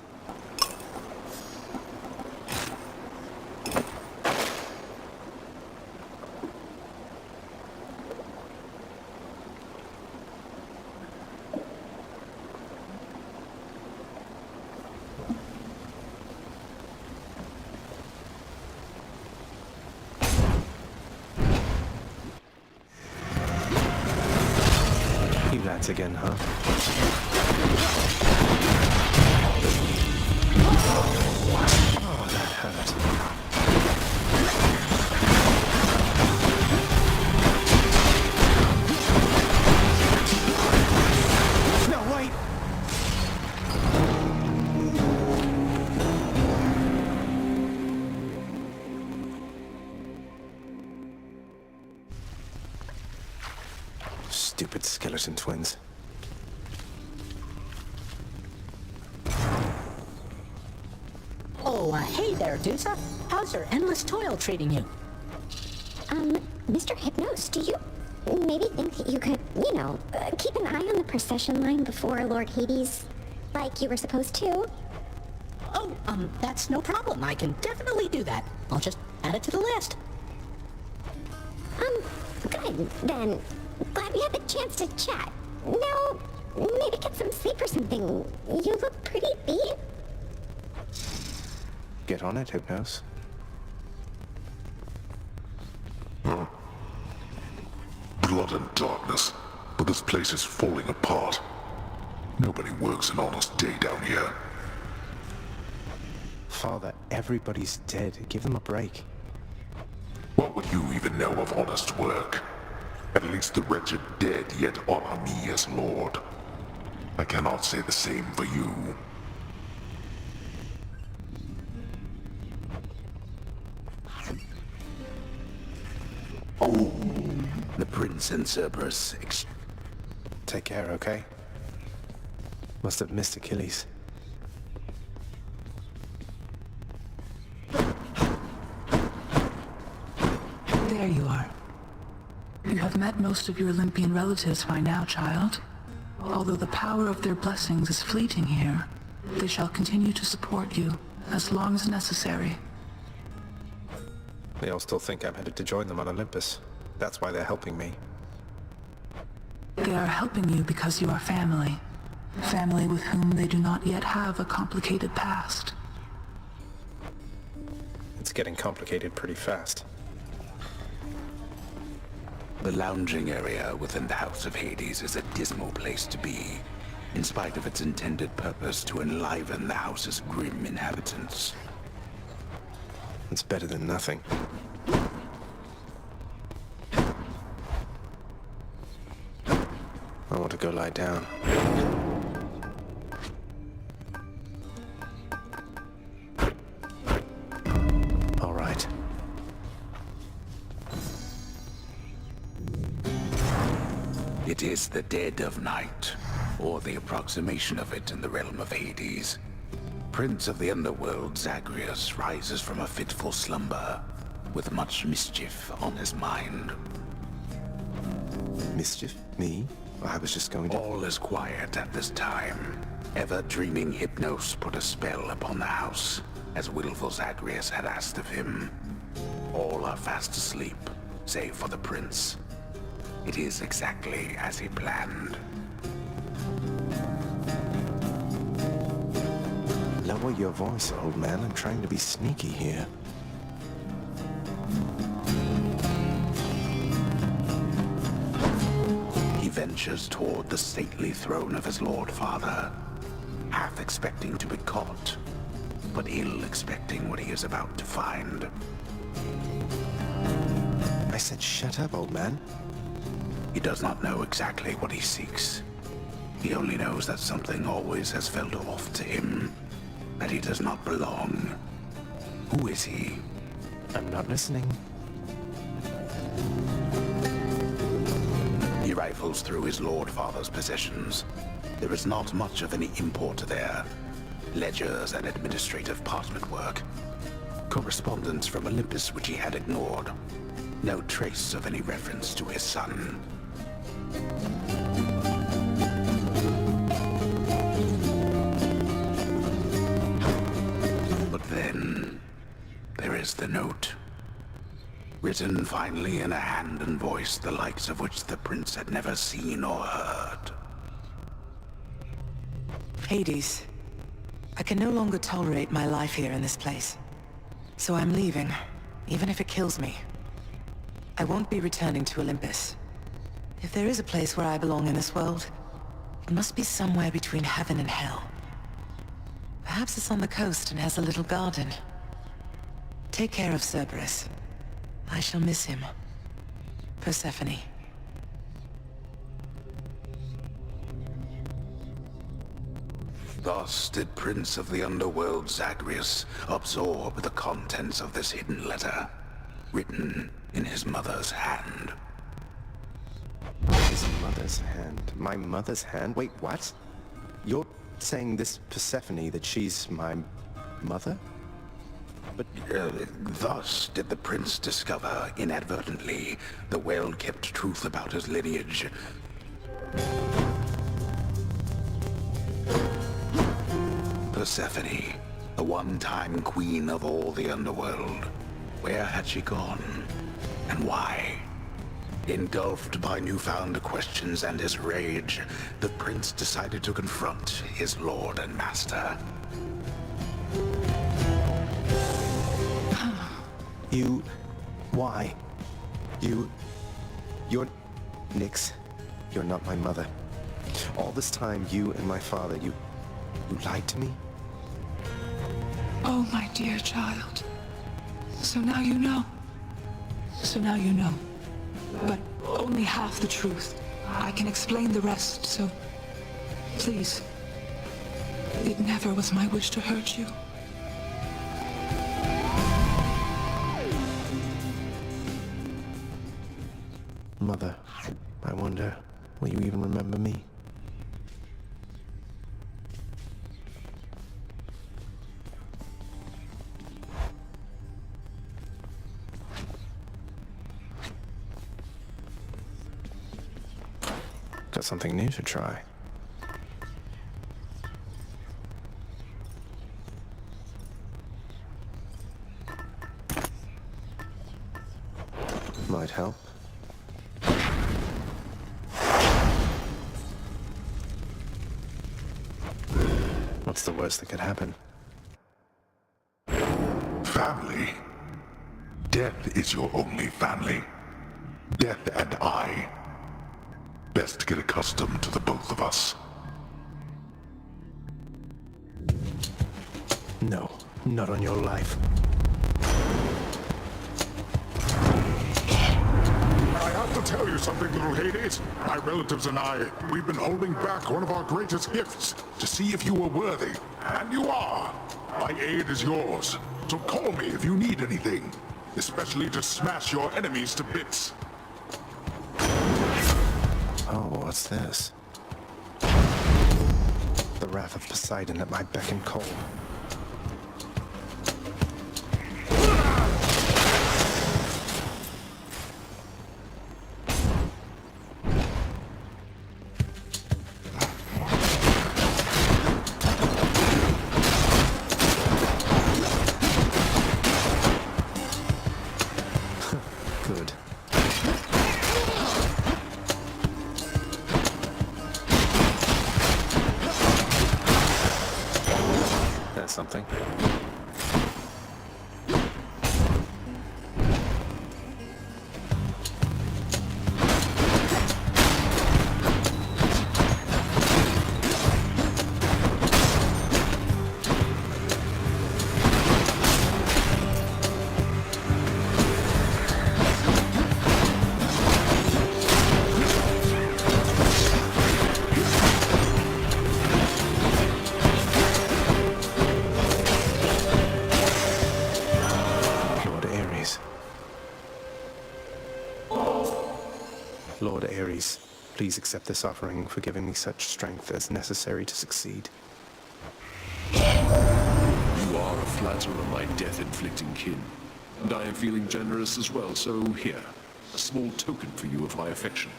S2: You lads again, huh? Oh, that hurt. No, wait! Stupid skeleton twins.
S5: Oh, hey there, Dusa. How's your endless toil treating you?
S10: Mr. Hypnos, do you maybe think that you could, keep an eye on the procession line before Lord Hades, like you were supposed to?
S5: Oh, that's no problem. I can definitely do that. I'll just add it to the list.
S10: Good, then. Glad we had the chance to chat. Now, maybe get some sleep or something. You look pretty beat.
S2: Get on it, Hypnos.
S6: Blood and darkness, but this place is falling apart. Nobody works an honest day down here.
S2: Father, everybody's dead. Give them a break.
S6: What would you even know of honest work? At least the wretched dead yet honor me as Lord. I cannot say the same for you.
S1: Oh, the Prince and Cerberus.
S2: Take care, okay? Must have missed Achilles.
S7: There you are. You have met most of your Olympian relatives by now, child. Although the power of their blessings is fleeting here, they shall continue to support you as long as necessary.
S2: They all still think I'm headed to join them on Olympus. That's why they're helping me.
S7: They are helping you because you are family. Family with whom they do not yet have a complicated past.
S2: It's getting complicated pretty fast.
S1: The lounging area within the House of Hades is a dismal place to be, in spite of its intended purpose to enliven the house's grim inhabitants.
S2: It's better than nothing. I want to go lie down. All right.
S1: It is the dead of night, or the approximation of it in the realm of Hades. Prince of the underworld Zagreus rises from a fitful slumber, with much mischief on his mind.
S2: Mischief? Me? I was just going to...
S1: All is quiet at this time. Ever-dreaming Hypnos put a spell upon the house, as willful Zagreus had asked of him. All are fast asleep, save for the prince. It is exactly as he planned.
S2: Lower your voice, old man. I'm trying to be sneaky here.
S1: He ventures toward the stately throne of his lord father, half expecting to be caught, but ill expecting what he is about to find.
S2: I said shut up, old man.
S1: He does not know exactly what he seeks. He only knows that something always has felt off to him, that he does not belong. Who is he?
S2: I'm not listening.
S1: He rifles through his lord father's possessions. There is not much of any import there. Ledgers and administrative parchment work. Correspondence from Olympus which he had ignored. No trace of any reference to his son. But then, there is the note. Written finally in a hand and voice the likes of which the prince had never seen or heard.
S13: Hades, I can no longer tolerate my life here in this place. So I'm leaving, even if it kills me. I won't be returning to Olympus. If there is a place where I belong in this world, it must be somewhere between heaven and hell. Perhaps it's on the coast and has a little garden. Take care of Cerberus. I shall miss him. Persephone.
S1: Thus did Prince of the Underworld Zagreus absorb the contents of this hidden letter, written in his mother's hand.
S2: His mother's hand? My mother's hand? Wait, what? You're saying this Persephone, that she's my mother?
S1: But thus did the prince discover, inadvertently, the well-kept truth about his lineage. Persephone, the one-time queen of all the underworld. Where had she gone? And why? Engulfed by newfound questions and his rage, the prince decided to confront his lord and master.
S2: You... why? You're... Nyx, you're not my mother. All this time, you and my father, you lied to me?
S7: Oh, my dear child. So now you know. So now you know. But only half the truth. I can explain the rest, so... please. It never was my wish to hurt you.
S2: Mother, I wonder, will you even remember me? Got something new to try. Might help. What's the worst that could happen?
S6: Family? Death is your only family. Death and I. Best get accustomed to the both of us.
S2: No, not on your life.
S6: I have to tell you something, little Hades. My relatives and I, we've been holding back one of our greatest gifts to see if you were worthy. And you are. My aid is yours. So call me if you need anything. Especially to smash your enemies to bits.
S2: Oh, what's this? The wrath of Poseidon at my beck and call. Good. That's something. Lord Ares, please accept this offering for giving me such strength as necessary to succeed.
S4: You are a flatterer, my death-inflicting kin. And I am feeling generous as well, so here, a small token for you of my affection.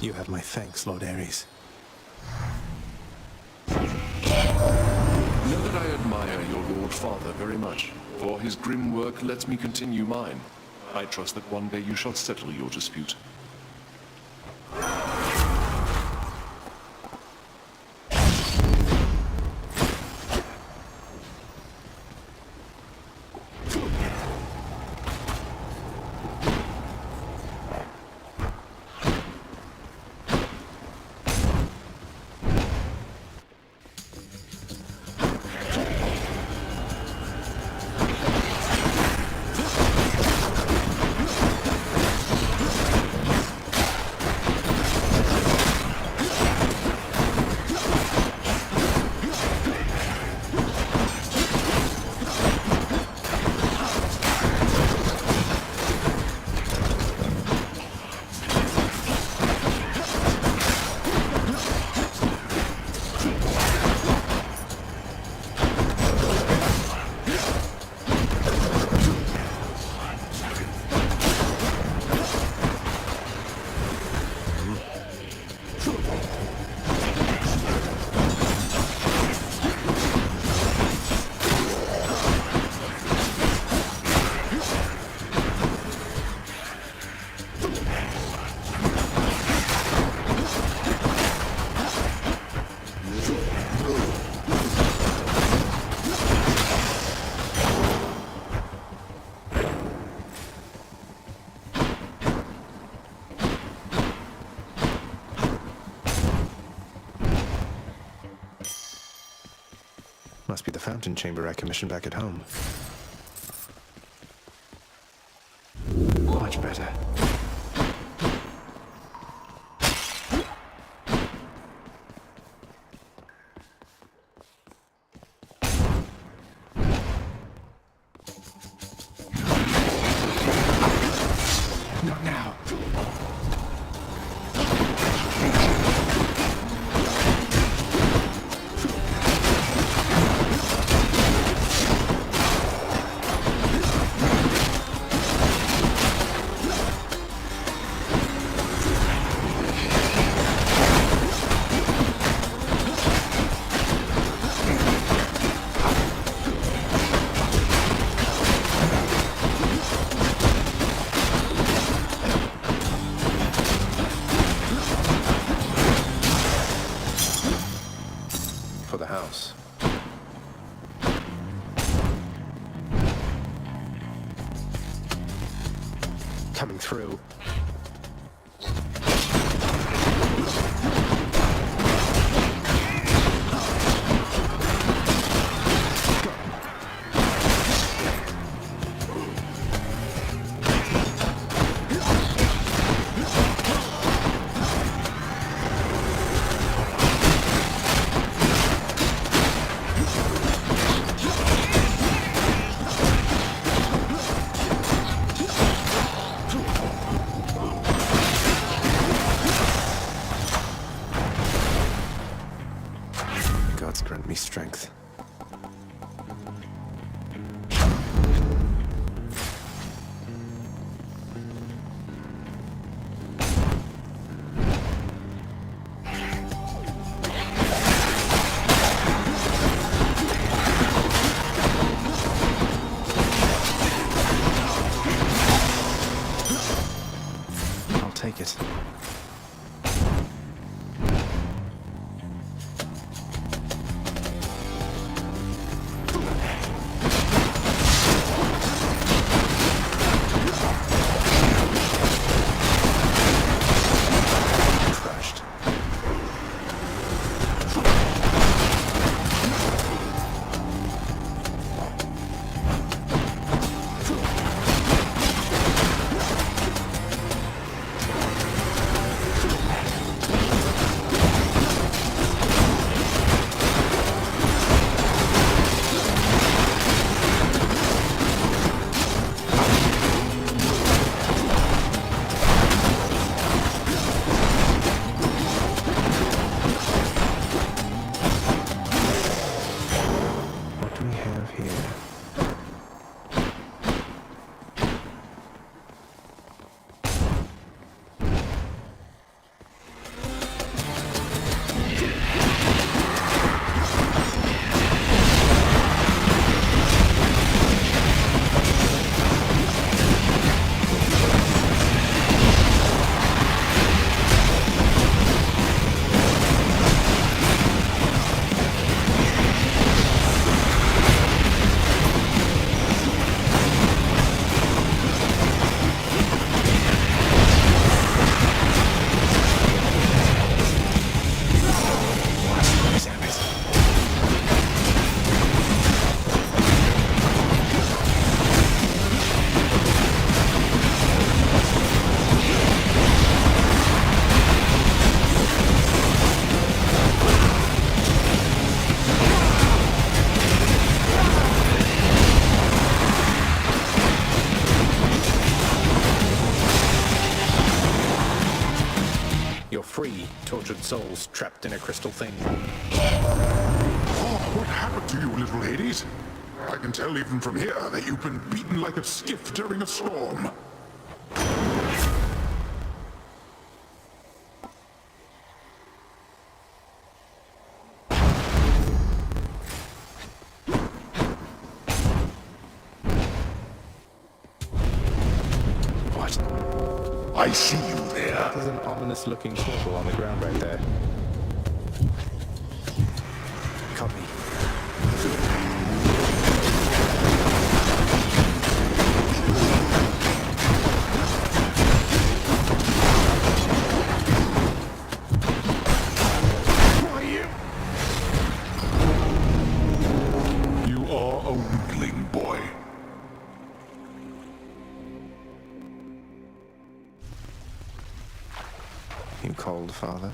S2: You have my thanks, Lord Ares.
S4: Know that I admire your Lord Father very much, for his grim work lets me continue mine. I trust that one day you shall settle your dispute.
S2: Must be the fountain chamber I commissioned back at home. Much better. Not now. For the house. Coming through. be tortured souls trapped in a crystal thing.
S6: Oh, what happened to you, little Hades? I can tell even from here that you've been beaten like a skiff during a storm. I see you there.
S2: There's an ominous-looking portal on the ground right there. Caught me.
S6: You are a weakling, boy.
S2: You called, Father?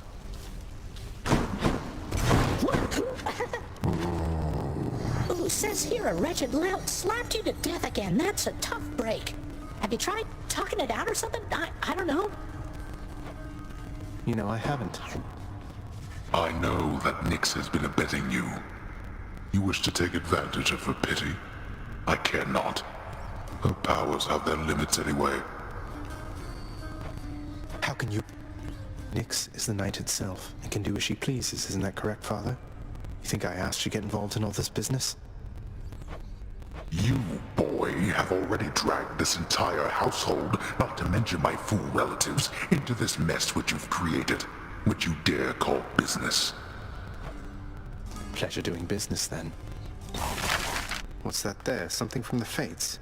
S5: Ooh, says here a wretched lout slapped you to death again. That's a tough break. Have you tried talking it out or something? I don't know.
S2: You know, I haven't.
S6: I know that Nyx has been abetting you. You wish to take advantage of her pity? I care not. Her powers have their limits anyway.
S2: How can you... Nyx is the night itself and can do as she pleases, isn't that correct, Father? You think I asked you to get involved in all this business?
S6: You, boy, have already dragged this entire household, not to mention my fool relatives, into this mess which you've created, which you dare call business.
S2: Pleasure doing business, then. What's that there? Something from the Fates?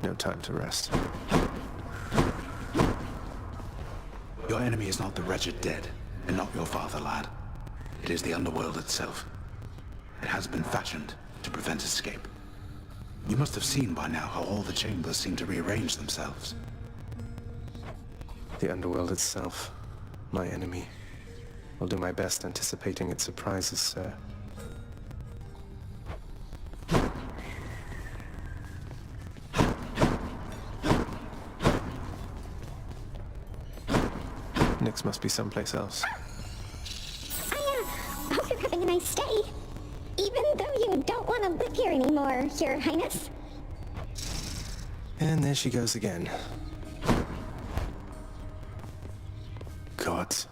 S2: No time to rest.
S1: Your enemy is not the wretched dead, and not your father, lad. It is the underworld itself. It has been fashioned to prevent escape. You must have seen by now how all the chambers seem to rearrange themselves.
S2: The underworld itself, my enemy. I'll do my best anticipating its surprises, sir. Nyx must be someplace else.
S14: I hope you're having a nice stay. Even though you don't want to live here anymore, Your Highness.
S2: And there she goes again. Gods.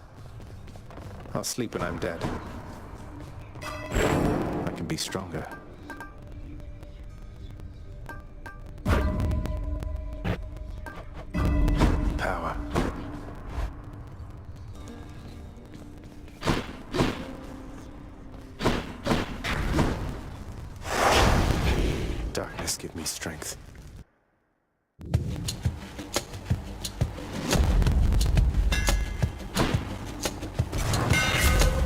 S2: I'll sleep when I'm dead. I can be stronger. Power. Darkness, give me strength.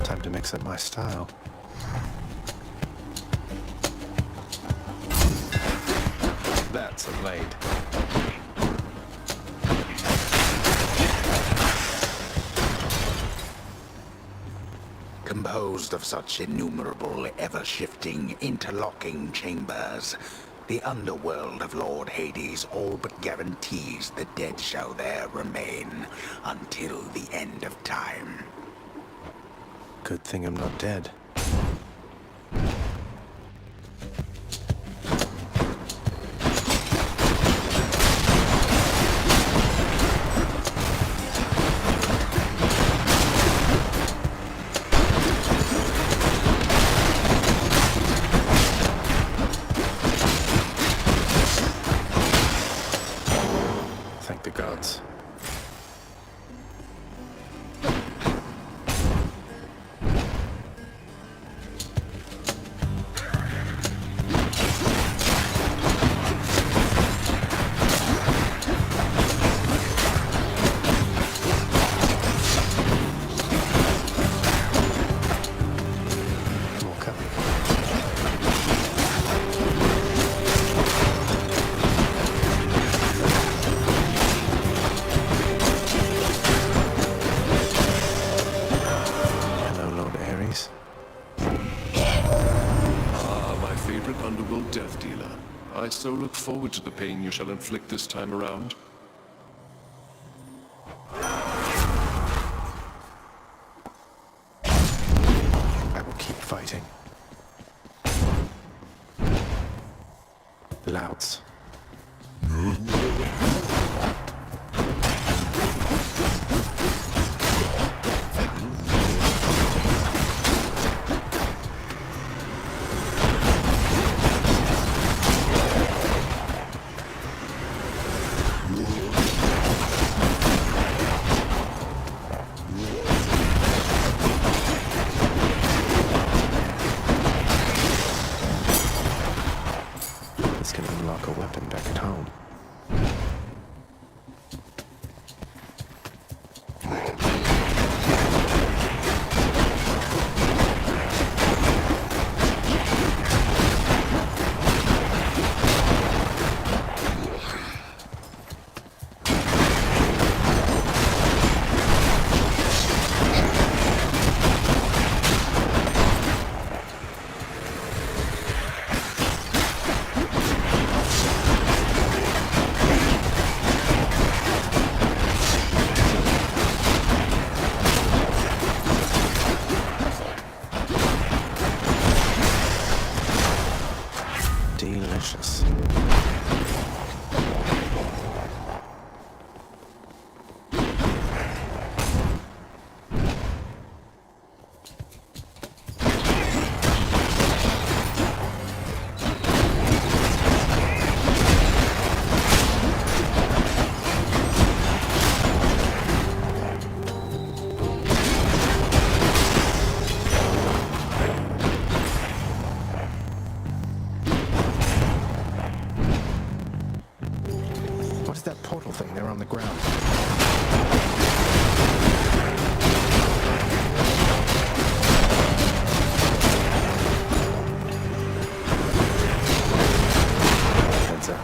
S2: Time to mix up my style. That's a blade.
S1: Composed of such innumerable, ever-shifting, interlocking chambers, the underworld of Lord Hades all but guarantees the dead shall there remain until the end of time.
S2: Good thing I'm not dead. Thank the gods.
S4: favorite underworld death dealer. I so look forward to the pain you shall inflict this time around.
S2: I will keep fighting. Louds. This can unlock a weapon back at home. Delicious. What is that portal thing there on the ground? Heads up.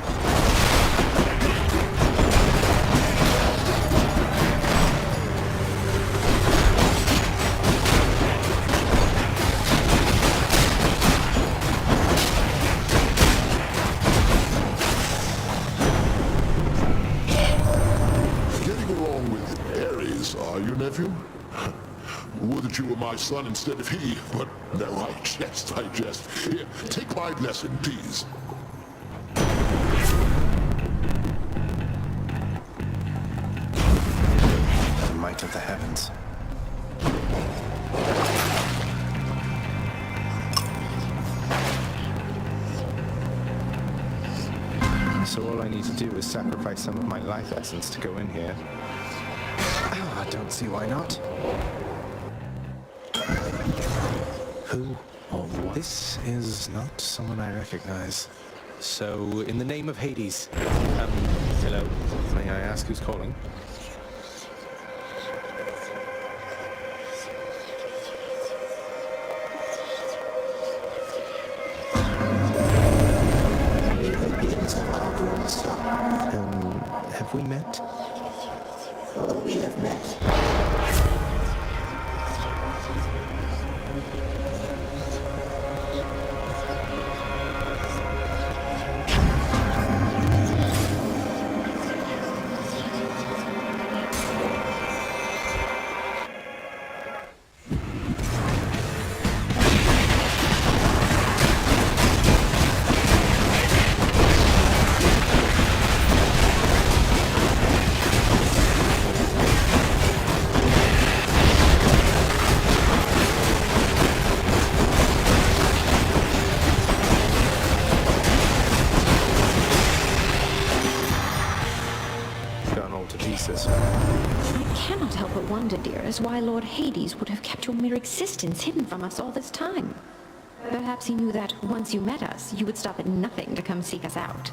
S6: Getting along with Ares, are you, nephew? Would that you were my son instead of he, but no, I jest. Here, take my blessing, please.
S2: The might of the heavens. So all I need to do is sacrifice some of my life essence to go in here. I don't see why not. Who or what? This is not someone I recognize. So, in the name of Hades, hello, may I ask who's calling? Have we met?
S15: We have met.
S10: I cannot help but wonder, dearest, why Lord Hades would have kept your mere existence hidden from us all this time. Perhaps he knew that once you met us, you would stop at nothing to come seek us out.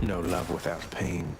S2: No love without pain.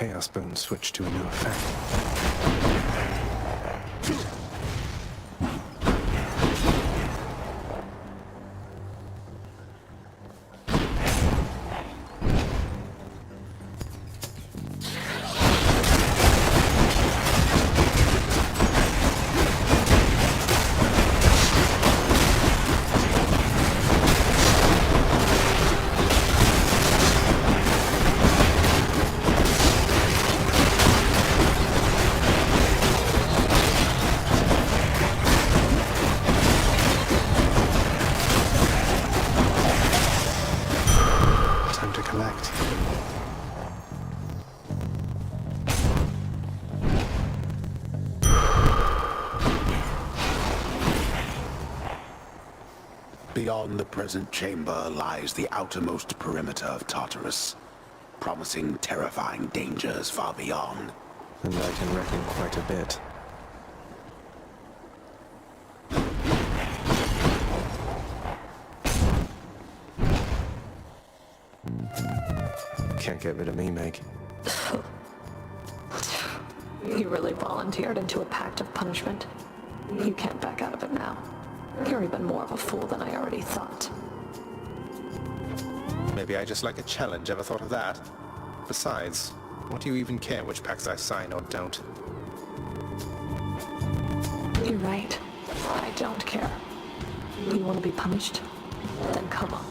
S2: Chaos Bone switched to a new effect. Time to collect.
S1: Beyond the present chamber lies the outermost perimeter of Tartarus, promising terrifying dangers far beyond.
S2: And I can reckon quite a bit. Can't get rid of me, Meg.
S9: You really volunteered into a pact of punishment. You can't back out of it now. You're even more of a fool than I already thought.
S2: Maybe I just like a challenge, ever thought of that? Besides, what do you even care which pacts I sign or don't?
S9: You're right. I don't care. You want to be punished? Then come on.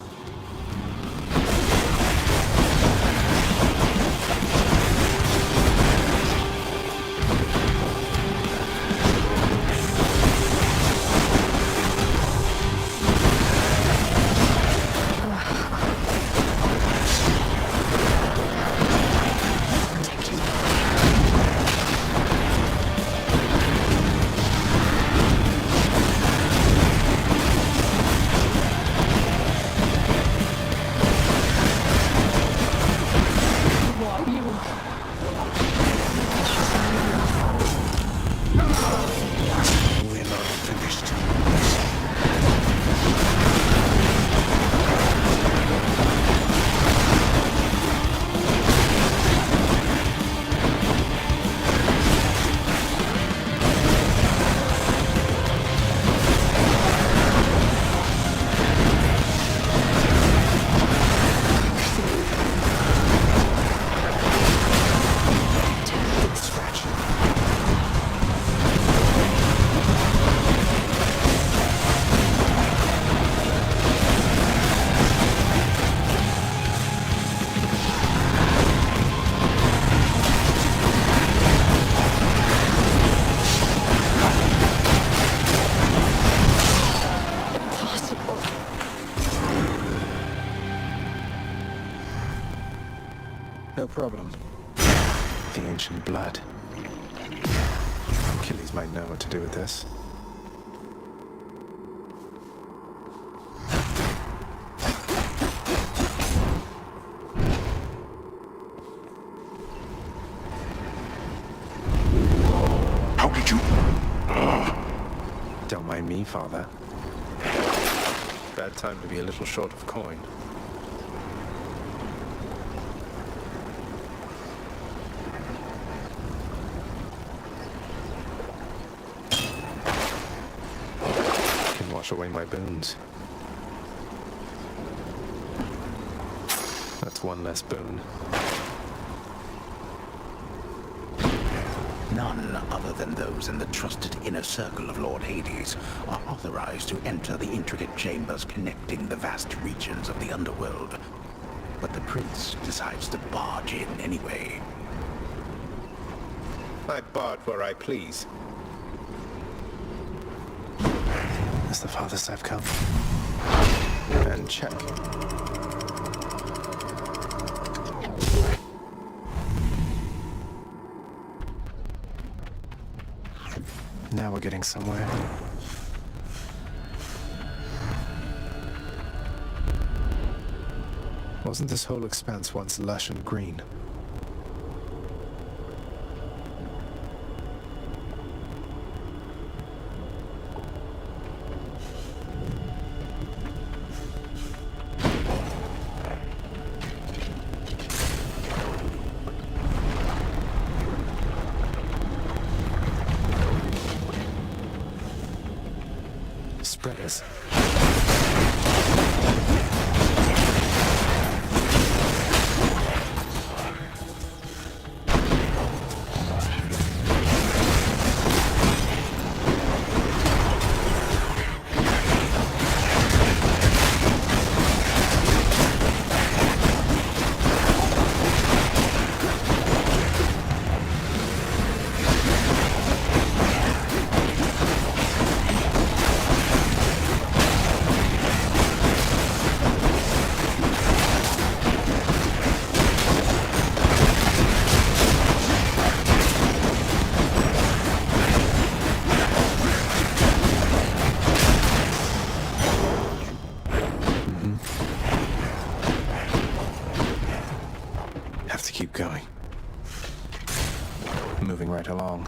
S2: We're not finished. Scratch.
S9: Impossible.
S2: No problem. The ancient blood. Achilles might know what to do with this.
S6: How did you...
S2: Don't mind me, father. Bad time to be a little short of coin. Can wash away my boons. That's one less boon.
S1: None other than those in the trusted inner circle of Lord Hades are authorized to enter the intricate chambers connecting the vast regions of the underworld. But the prince decides to barge in anyway.
S2: I barge where I please. Is the farthest I've come. And check. Now we're getting somewhere. Wasn't this whole expanse once lush and green? spreaders. Have to keep going. Moving right along.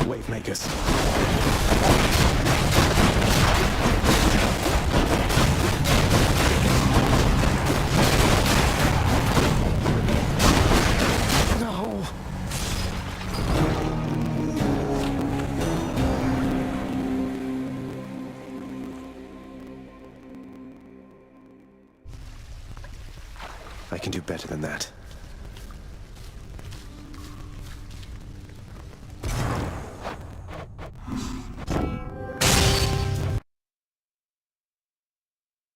S2: Wave makers. No. I can do better than that.